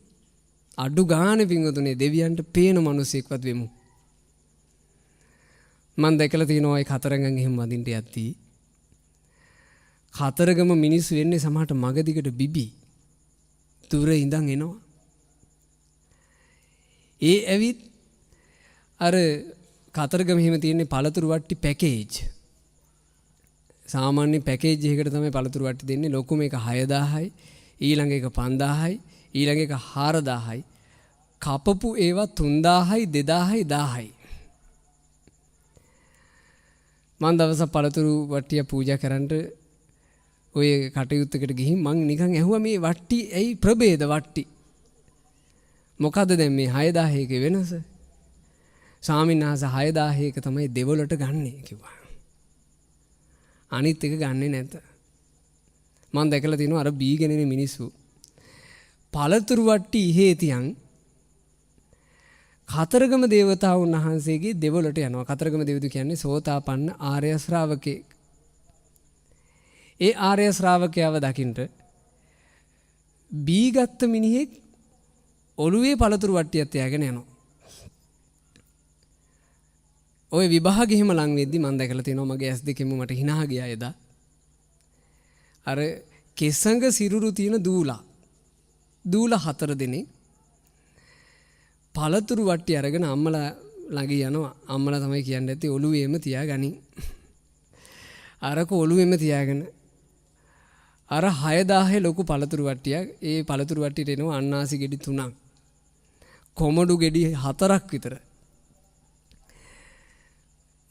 අඩු ගානේ පින්වතුනේ දෙවියන්ට පේන මිනිසෙක්වත් වෙමු. මම දැකලා තියෙනවා ඒ කතරගම් එහෙම වදින්න යද්දී කතරගම මිනිස්සු වෙන්නේ සමහරට මග දිගට බිබි දුර ඉඳන් එනවා. ඒ ඇවිත් අර කතරගම හිම තියෙන්නේ පළතුරු වට්ටි පැකේජ්. සාමාන්‍ය පැකේජ් එකකට තමයි පළතුරු වට්ටි දෙන්නේ. ලොකුම එක 6000යි, ඊළඟ එක 5000යි, ඊළඟ එක 4000යි. කපපු ඒවා 3000යි, 2000යි, 1000යි. මම දවසක් පළතුරු වට්ටිය පූජා කරන්න ඔය කටයුත්තකට ගිහින් මං නිකන් ඇහුවා මේ වට්ටි ඇයි ප්‍රභේද වට්ටි? මොකද්ද දැන් මේ 6000 එකේ වෙනස? ස්වාමීන් වහන්සේ 6000 එක තමයි දෙවලට ගන්නෙ කිව්වා. අනිත් එක ගන්නෙ නැත. මම දැකලා තිනවා අර බීගෙනනේ මිනිස්සු පළතුරු වට්ටි ඉහේ තියන් කතරගම දේවතාවුන් වහන්සේගේ දෙවලට යනවා. කතරගම දෙවිදු කියන්නේ සෝතාපන්න ආර්ය ශ්‍රාවකෙක්. ඒ ආර්ය ශ්‍රාවකයාව දකින්න බීගත්ත මිනිහෙක් ඔළුවේ පළතුරු වට්ටියක් තියාගෙන යනවා. ඔය විභාගෙ එහෙම ලං වෙද්දි මම දැකලා තියෙනවා මගේ ඇස් දෙකෙන්ම මට hina ගියා එදා. අර කෙසඟ සිරුරු තියෙන දූලා 4 දෙනෙක් පළතුරු වට්ටි අරගෙන අම්මලා ළඟ යනවා. අම්මලා තමයි කියන්නේ නැති ඔළුවේම තියාගනින්. අරක ඔළුවේම තියාගෙන අර 6000 ලොකු පළතුරු වට්ටියක් ඒ පළතුරු වට්ටියට එනවා අන්නාසි ගෙඩි 3ක්. කොමඩු ගෙඩි 4ක් විතර.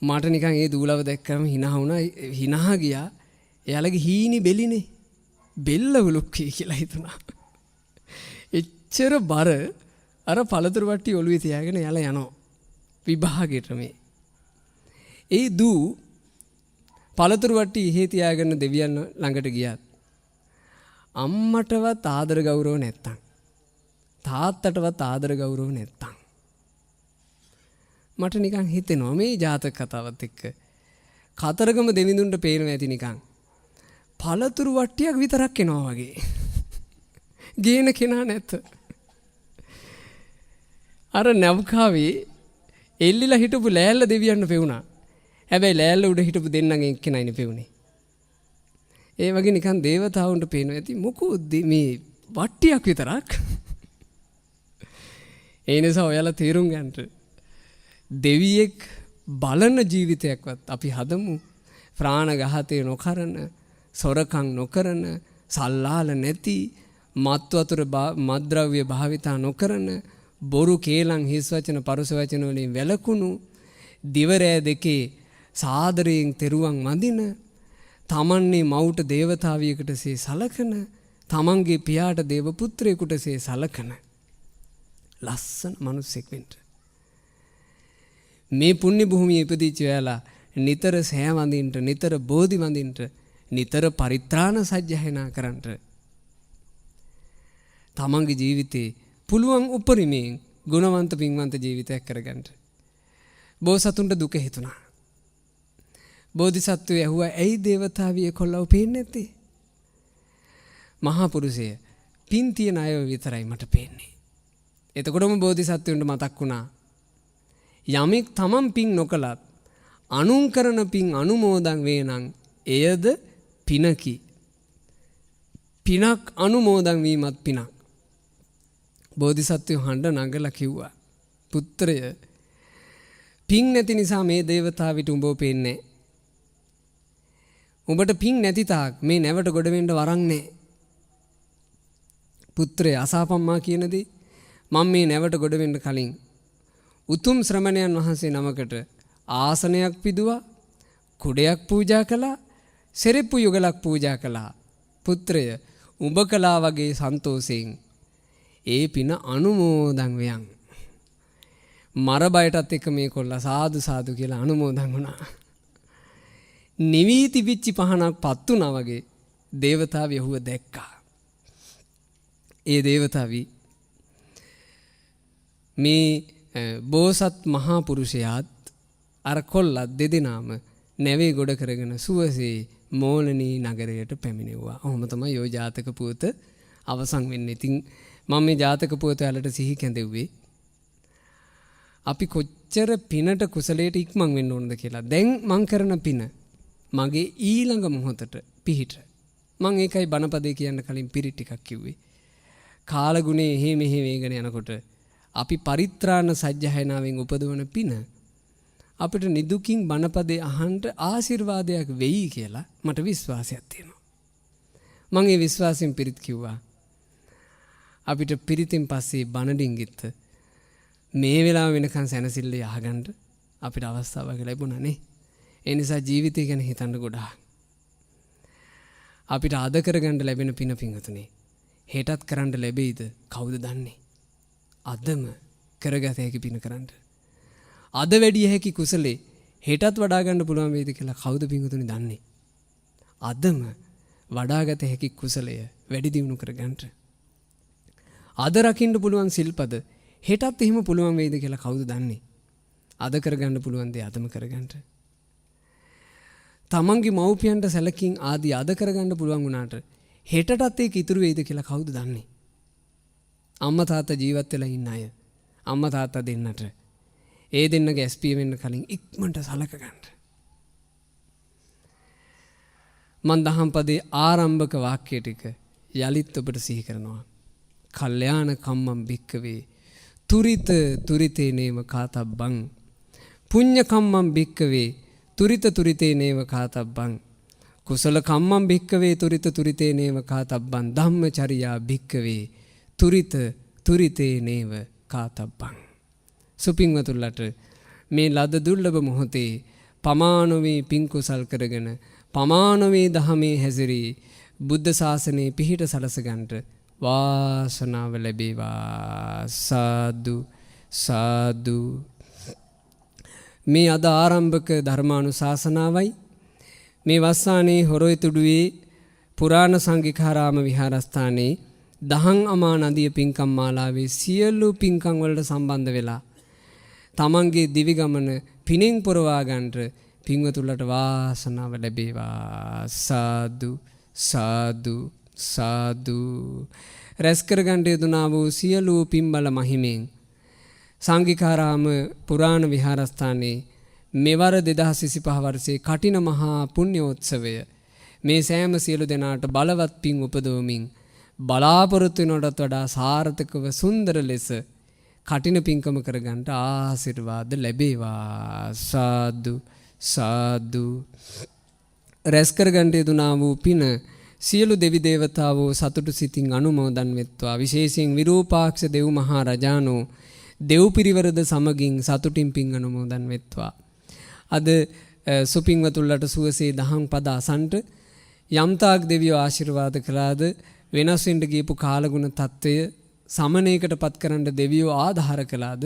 මට නිකන් ඒ දූලව දැක්කම hina වුණා. hina ගියා. එයාලගේ හීනි බෙලිනේ. බෙල්ල වලුක්කී කියලා හිතුණා. එච්චර බර අර පළතුරු වට්ටි ඔළුවේ තියාගෙන එයාලා යනවා. විභාගෙට මේ. ඒ දූ පළතුරු වට්ටි ඉහේ තියාගෙන දෙවියන් ළඟට ගියා. අම්මටවත් ආදර ගෞරව නැත්තම්. තාත්තටවත් ආදර ගෞරව නැත්තම්. මට නිකන් හිතෙනවා මේ ජාතක කතාවත් එක්ක කතරගම දෙවිඳුන්ට පේනවා ඇති නිකන් පළතුරු වට්ටියක් විතරක් එනවා වගේ. ගේන කෙනා නැත. අර නෞකාවේ එල්ලිලා හිටපු ලෑල්ල දෙවියන්ට පෙවුණා. හැබැයි ලෑල්ල උඩ හිටපු දෙන්නගෙන් එක්කෙනයිනේ පෙවුනේ. ඒ වගේ නිකන් දේවතාවුන්ට පේනවා ඇති මොකෝද මේ වට්ටියක් විතරක්. ඒ නිසා ඔයාලා තීරුම් ගන්න. දෙවියෙක් බලන ජීවිතයක්වත් අපි හදමු. ප්‍රාණඝාතය නොකරන, සොරකම් නොකරන, සල්ලාල නැති, මත් වතුර මත්ද්‍රව්‍ය භාවිතා නොකරන, බොරු කේලම් හිස් වචන පරුස වචන වලින් වැළකුණු, දිවරෑ දෙකේ සාදරයෙන් තෙරුවන් වඳින, තමන්නේ මවුට දේවතාවියකටසේ සලකන, තමන්ගේ පියාට දේව පුත්‍රයෙකුටසේ සලකන ලස්සන මිනිසෙක් වෙන්න. මේ පුණ්‍ය භූමියේ ඉපදිච්ච ඔයාලා නිතර සෑ වඳින්න, නිතර බෝධි වඳින්න, නිතර පරිත්‍රාණ සජ්ජායනා කරන්න. තමන්ගේ ජීවිතේ පුළුවන් උපරිමයෙන් ගුණවන්ත පින්වන්ත ජීවිතයක් කරගන්න. බෝසතුන්ට දුක හිතුණා. බෝධිසත්වය ඇහුවා ඇයි දේවතාවිය කොල්ලව පේන්නේ නැත්තේ? මහා පුරුෂය පින් තියන අය විතරයි මට පේන්නේ. එතකොටම බෝධිසත්වයන්ට මතක් වුණා යමෙක් තමන් පින් නොකලත් අනුන් කරන පින් අනුමෝදන් වේ නම් එයද පිනකි. පිනක් අනුමෝදන් වීමත් පිනක්. බෝධිසත්වය හඬ නගලා කිව්වා පුත්‍රය පින් නැති නිසා මේ දේවතාවිට උඹව පේන්නේ. උඹට පින් නැති තාක් මේ නැවට ගොඩ වෙන්න වරන් නැහැ. පුත්‍රය අසාපම්මා කියන දේ මම මේ නැවට ගොඩ වෙන්න කලින් උතුම් ශ්‍රමණයන් වහන්සේ නමකට ආසනයක් පිදුවා, කුඩයක් පූජා කළා, සෙරෙප්පු යුගලක් පූජා කළා. පුත්‍රය උඹ කළා වගේ සන්තෝෂයෙන් ඒ පින අනුමෝදන් වෙයන්. මර බයටත් එක්ක මේ කොල්ලා සාදු සාදු කියලා අනුමෝදන් වුණා. නිවී තිබිච්ච පහනක් පත් වුණා වගේ දේවතාවිය හුව දැක්කා. ඒ දේවතාවි මේ බෝසත් මහා පුරුෂයාත් අර කොල්ලත් දෙදෙනාම නැවේ ගොඩ කරගෙන සුවසේ මෝලනී නගරයට පැමිණෙව්වා. ඔහොම තමයි යෝ ජාතක පුවත අවසන් වෙන්නේ. ඉතින් මම මේ ජාතක පුවත වලට සිහි කැඳෙව්වේ අපි කොච්චර පිනට කුසලයට ඉක්මන් වෙන්න ඕනද කියලා. දැන් මං කරන පින මගේ ඊළඟ මොහොතට පිහිට. මං ඒකයි බණපදේ කියන්න කලින් පිරිත් ටිකක් කිව්වේ. කාලගුණේ එහෙ මෙහෙ වේගන යනකොට අපි පරිත්‍රාණ සජ්ජායනාවෙන් උපදවන පින අපිට නිදුකින් බණපදේ අහන්න ආශිර්වාදයක් වෙයි කියලා මට විශ්වාසයක් තියෙනවා. මම ඒ විශ්වාසයෙන් පිරිත් කිව්වා. අපිට පිරිතින් පස්සේ බණ ඩිංගිත් මේ වෙලාව වෙනකන් සැනසෙල්ල යහගන්න අපිට අවස්ථාවක් ලැබුණා නේ. ඒ නිසා ජීවිතය ගැන හිතන්න ගොඩාක්. අපිට අද කරගන්න ලැබෙන පින පිංගතුනේ හෙටත් කරන්න ලැබෙයිද කවුද දන්නේ? අදම කරගත හැකි පින කරන්න. අද වැඩි හැකි කුසලේ හෙටත් වඩා ගන්න පුළුවන් වේද කියලා කවුද පිංගතුනේ දන්නේ? අදම වඩාගත හැකි කුසලය වැඩි දියුණු කරගන්න. අද රකින්න පුළුවන් සිල්පද හෙටත් එහෙම පුළුවන් වේද කියලා කවුද දන්නේ? අද කරගන්න පුළුවන් දේ අදම කරගන්න. තමන්ගේ මව්පියන්ට සැලකින් ආදී අද කරගන්න පුළුවන් වුණාට හෙටටත් ඒක ඉතුරු වෙයිද කියලා කවුද දන්නේ? අම්මා තාත්තා ජීවත් වෙලා ඉන්න අය අම්මා තාත්තා දෙන්නට ඒ දෙන්නගේ SPM වෙන්න කලින් ඉක්මනට සලක ගන්න. මන් දහම් පදේ ආරම්භක වාක්‍ය ටික යලිත් ඔබට සිහි කරනවා. කල්යාණ කම්මං භික්කවේ තුරිත තුරිතේ නේව කාතබ්බං පුඤ්ඤ කම්මං භික්කවේ තුරිත තුරිතේ නේව කාතබ්බං කුසල කම්මං භික්කවේ තුරිත තුරිතේ නේව කාතබ්බං ධම්මචර්යා භික්කවේ තුරිත තුරිතේ නේව කාතබ්බං. සුපින්වතුන්ලට මේ ලද දුර්ලභ මොහොතේ පමානොවේ පින් කුසල් කරගෙන පමානොවේ දහමේ හැසිරී බුද්ධ ශාසනයේ පිහිට සලසගන්නට වාසනාව ලැබේවා. සාදු සාදු. මේ අද ආරම්භක ධර්මානුශාසනාවයි මේ වස්සානේ හොරොයිතුඩුවේ පුරාණ සංඝිකාරාම විහාරස්ථානයේ දහං අමා නදිය පින්කම් මාලාවේ සියලු පින්කම් වලට සම්බන්ධ වෙලා තමන්ගේ දිවි ගමන පිනෙන් පුරවා ගන්නට පින්වතුන්ලට වාසනාව ලැබේවා. සාදු සාදු සාදු. රැස් කර ගන්නට යෙදුනා වූ සියලු පින්බල මහිමෙන් සංඝිකාරාම පුරාණ විහාරස්ථානයේ මෙවර 2025 වර්ෂයේ කටින මහා පුණ්‍යෝත්සවය මේ සෑම සියලු දෙනාට බලවත් පින් උපදවමින් බලාපොරොත්තු වෙනටත් වඩා සාර්ථකව සුන්දර ලෙස කටින පින්කම කරගන්නට ආශිර්වාද ලැබේවා. සාදු සාදු. රැස් කරගන්නට යෙදුනා වූ පින සියලු දෙවි දේවතාවෝ සතුටු සිතින් අනුමෝදන් වෙත්වා. විශේෂයෙන් විරූපාක්ෂ දෙව් මහා රජානෝ දෙව් පිරිවරද සමගින් සතුටින් පින් අනුමෝදන් වෙත්වා. අද සුපින්වතුන්ලට සුවසේ දහම් පද අසන්ට යම්තාක් දෙවියෝ ආශිර්වාද කළාද වෙනස් වෙන්න ගියපු කාලගුණ తত্ত্বය සමනයකට පත් කරන්න දෙවියෝ ආධාර කළාද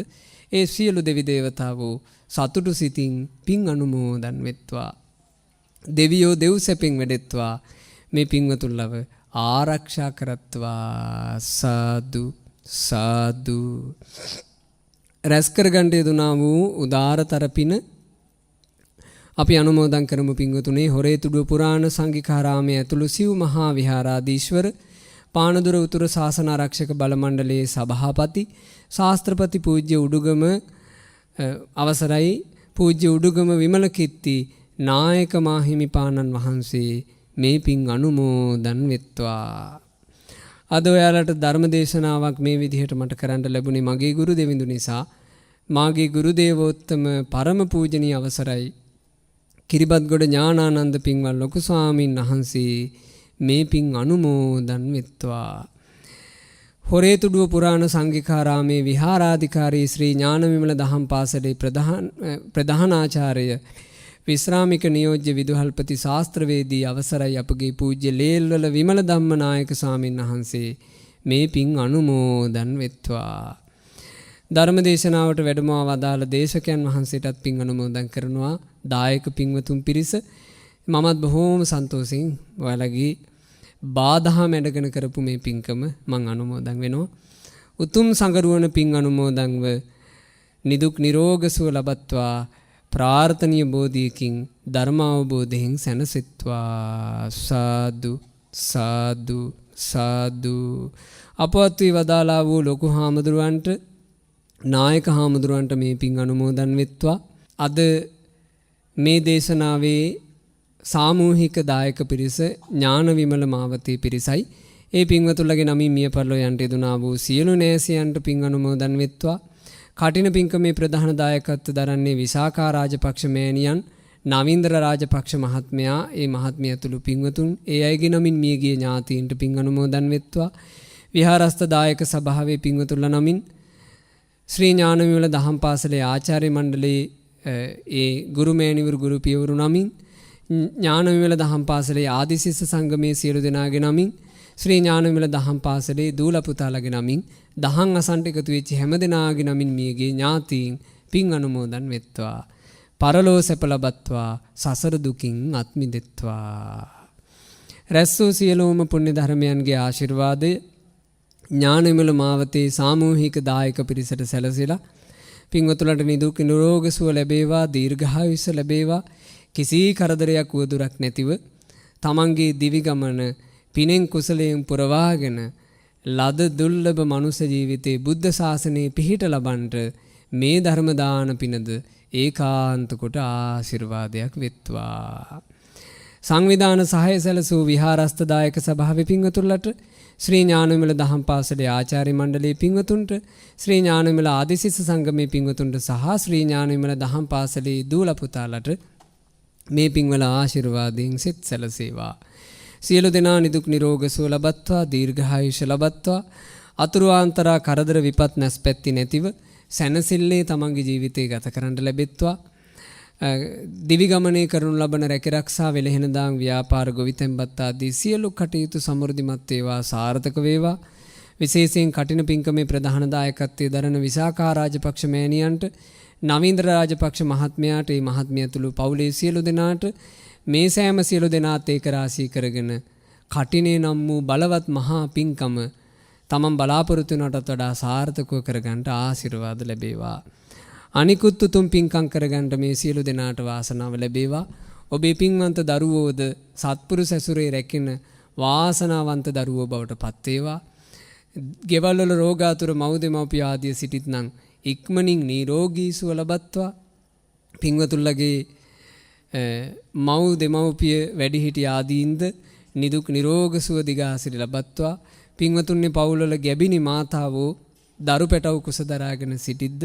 ඒ සියලු දෙවි දේවතාවෝ සතුටු සිතින් පින් අනුමෝදන් වෙත්වා. දෙවියෝ දෙව් සැපෙන් වැඩෙත්වා. මේ පින්වතුන්ලව ආරක්ෂා කරත්වා. සාදු සාදු. රැස් කරගන්න යෙදුනා වූ උදාරතර පින අපි අනුමෝදන් කරමු. පින්වතුනේ හොරේතුඩුව පුරාණ සංඝිකාරාමයේ ඇතුළු සිව් මහා විහාරාධීශ්වර පානදුර උතුර ශාසන ආරක්ෂක බල මණ්ඩලයේ සභාපති ශාස්ත්‍රපති පූජ්‍ය උඩුගම අවසරයි පූජ්‍ය උඩුගම විමල කිත්ති නායක මාහිමිපාණන් වහන්සේ මේ පින් අනුමෝදන් වෙත්වා. අද ඔයාලට ධර්ම දේශනාවක් මේ විදිහට මට කරන්න ලැබුණේ මගේ ගුරු දෙවිඳු නිසා. මාගේ ගුරු දේවෝත්තම පරම පූජනීය අවසරයි කිරිබත්ගොඩ ඥානානන්ද පින්වත් ලොකු ස්වාමීන් වහන්සේ මේ පින් අනුමෝදන් වෙත්වා. හොරේතුඩුව පුරාණ සංඝිකාරාමේ විහාරාධිකාරී ශ්‍රී ඥානවිමල දහම් පාසලේ ප්‍රධානාචාර්ය විශ්‍රාමික නියෝජ්‍ය විදුහල්පති ශාස්ත්‍රවේදී අවසරයි අපගේ පූජ්‍ය ලේල්වල විමල ධම්මනායක ස්වාමීන් වහන්සේ මේ පින් අනුමෝදන් වෙත්වා. ධර්ම දේශනාවට වැඩමව වදාළ දේශකයන් වහන්සේටත් පින් අනුමෝදන් කරනවා. දායක පින්වතුන් පිරිස මමත් බොහෝම සන්තෝෂෙන් ඔයාලගේ බාධා මැඩගෙන කරපු මේ පින්කම මං අනුමෝදන් වෙනවා. උතුම් සංගරුවන පින් අනුමෝදන්ව නිදුක් නිරෝග සුව ලබත්වා ප්‍රාර්ථනීය බෝධියකින් ධර්මාවබෝධයෙන් සැනසෙත්වා. සාදු සාදු සාදු. අපවත් වී වදාලා වූ ලොකු හාමුදුරුවන්ට නායක හාමුදුරුවන්ට මේ පින් අනුමෝදන් වෙත්වා. අද මේ දේශනාවේ සාමූහික දායක පිරිස ඥාන විමල මාවතී පිරිසයි. ඒ පින්වතුන්ලගේ නමින් මිය පරලෝ යන්ට යෙදුනා වූ සියලු නෑසියන්ට පින් අනුමෝදන් වෙත්වා. කටින පින්කමේ ප්‍රධාන දායකත්ව දරන්නේ විසාකා රාජපක්ෂ මෑණියන්, නවීන්ද්‍ර රාජපක්ෂ මහත්මයා, ඒ මහත්මිය ඇතුළු පින්වතුන් ඒ අයගේ නමින් මියගිය ඥාතීන්ට පින් අනුමෝදන් වෙත්වා. විහාරස්ථ දායක සභාවේ පින්වතුන්ලා නමින් ශ්‍රී ඥානවිමල දහම් පාසලේ ආචාර්ය මණ්ඩලයේ ඒ ගුරු මෑණිවරු ගුරු පියවරු නමින් ඥානවිමල දහම් පාසලේ ආදිසිස්ස සංගමේ සියලු දෙනාගේ නමින් ශ්‍රී ඥානවිමල දහම් පාසලේ දූල පුතාලගේ නමින් දහම් අසන්ට එකතු වෙච්ච හැම දෙනාගේ නමින් මියගේ ඥාතීන් පින් අනුමෝදන් වෙත්වා. පරලෝ සැප ලබත්වා සසර දුකින් අත් මිදෙත්වා. රැස් වූ සියලුම පුණ්‍ය ධර්මයන්ගේ ආශිර්වාදය ඥානවිමල මාවතේ සාමූහික දායක පිරිසට සැලසෙලා පින්වතුන්ලට නිදුක් නිරෝග සුව ලැබේවා, දීර්ඝායුෂ ලැබේවා, කිසි කරදරයක් වුවදුරක් නැතිව තමන්ගේ දිවි ගමන පිනෙන් කුසලයෙන් පුරවාගෙන ලද දුර්ලභ මනුෂ්‍ය ජීවිතේ බුද්ධ ශාසනයේ පිහිට ලබන්නට මේ ධර්ම දාන පිනද ඒකාන්ත කොට ආශිර්වාදයක් වෙත්වා. සංවිධාන සහාය සැලසූ විහාරස්ථදායක සභාවේ පින්වතුන්ලට, ශ්‍රී ඥානවිමල දහම් පාසලේ ආචාර්ය මණ්ඩලයේ පින්වතුන්ට, ශ්‍රී ඥානවිමල ආදිසිස්ස සංගමේ පින්වතුන්ට සහ ශ්‍රී ඥානවිමල දහම් පාසලේ දූල පුතාලට මේ පින්වල ආශිර්වාදයෙන් සිත සැලසේවා. සියලු දෙනා නිදුක් නිරෝග සුව ලබත්වා, දීර්ඝායුෂ ලබත්වා, අතුරු ආන්තරා කරදර විපත් නැස්පැත්ති නැතිව සැනසෙල්ලේ තමන්ගේ ජීවිතය ගත කරන්න ලැබෙත්වා. දිවි ගමනේ කරනු ලබන රැකිරක්ෂා වෙලහෙනදාන් ව්‍යාපාර ගොවිතැන්පත් ආදී සියලු කටයුතු සමෘද්ධිමත් වේවා, සාර්ථක වේවා. විශේෂයෙන් කටින පින්කමේ ප්‍රධාන දායකත්වයේ දරන විසාකා රාජපක්ෂ මෑණියන්ට, නවීන්ද්‍ර රාජපක්ෂ මහත්මයාට, මේ මහත්මිය ඇතුළු පවුලේ සියලු දෙනාට මේ සෑම සියලු දෙනාත් ඒක රාශී කරගෙන කටිනේ නම් වූ බලවත් මහා පින්කම තමන් බලාපොරොත්තු වෙනටත් වඩා සාර්ථකව කරගන්න ආශිර්වාද ලැබේවා. අනිකුත් උතුම් පින්කම් කරගන්න මේ සියලු දෙනාට වාසනාව ලැබේවා. ඔබේ පින්වන්ත දරුවෝද සත්පුරුෂ ඇසුරේ රැකෙන වාසනාවන්ත දරුවෝ බවට පත් වේවා. ගෙවල් වල රෝගාතුර මව් දෙමව්පිය ආදී සිටිත් නම් ඉක්මනින් නිරෝගී සුව ලබත්වා. පින්වතුන්ලගේ මව් දෙමව්පිය වැඩිහිටි ආදීන්ද නිදුක් නිරෝග සුව දිගාසිරි ලබත්වා. පින්වතුන්ගේ පවුල්වල ගැබිනි මාතාවෝ දරු පැටවු කුස දරාගෙන සිටිද්ද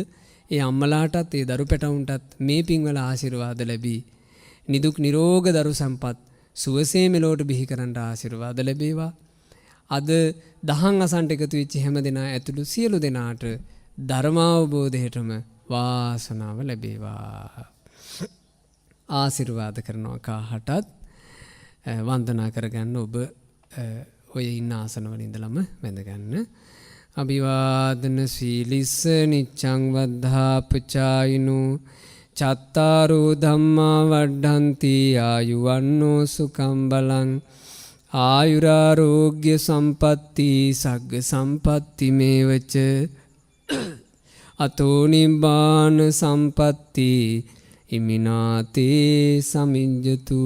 ඒ අම්මලාටත් ඒ දරු පැටවුන්ටත් මේ පින්වල ආශිර්වාද ලැබී නිදුක් නිරෝග දරු සම්පත් සුවසේ මෙලොවට බිහි කරන්න ආශිර්වාද ලැබේවා. අද දහම් අසන්ට එකතු වෙච්ච හැම දෙනා ඇතුළු සියලු දෙනාට ධර්මාවබෝධයටම වාසනාව ලැබේවා. ආශිර්වාද කරනවා කාහටත් වන්දනා කරගන්න ඔබ ඔය ඉන්න ආසනවල ඉඳලම වැඳගන්න. අභිවාදන සීලිස්ස නිච්ඡං වද්ධාපචායිනු චත්තාරෝ ධම්මා වඩ්ඩන්ති ආයුවන්නෝ සුඛං බලං ආයුරාරෝග්‍ය සම්පatti සග්ග සම්පatti මේවච අතෝ නිබ්බාන සම්පatti ඉමිනාතේ සමිඤ්ජතු.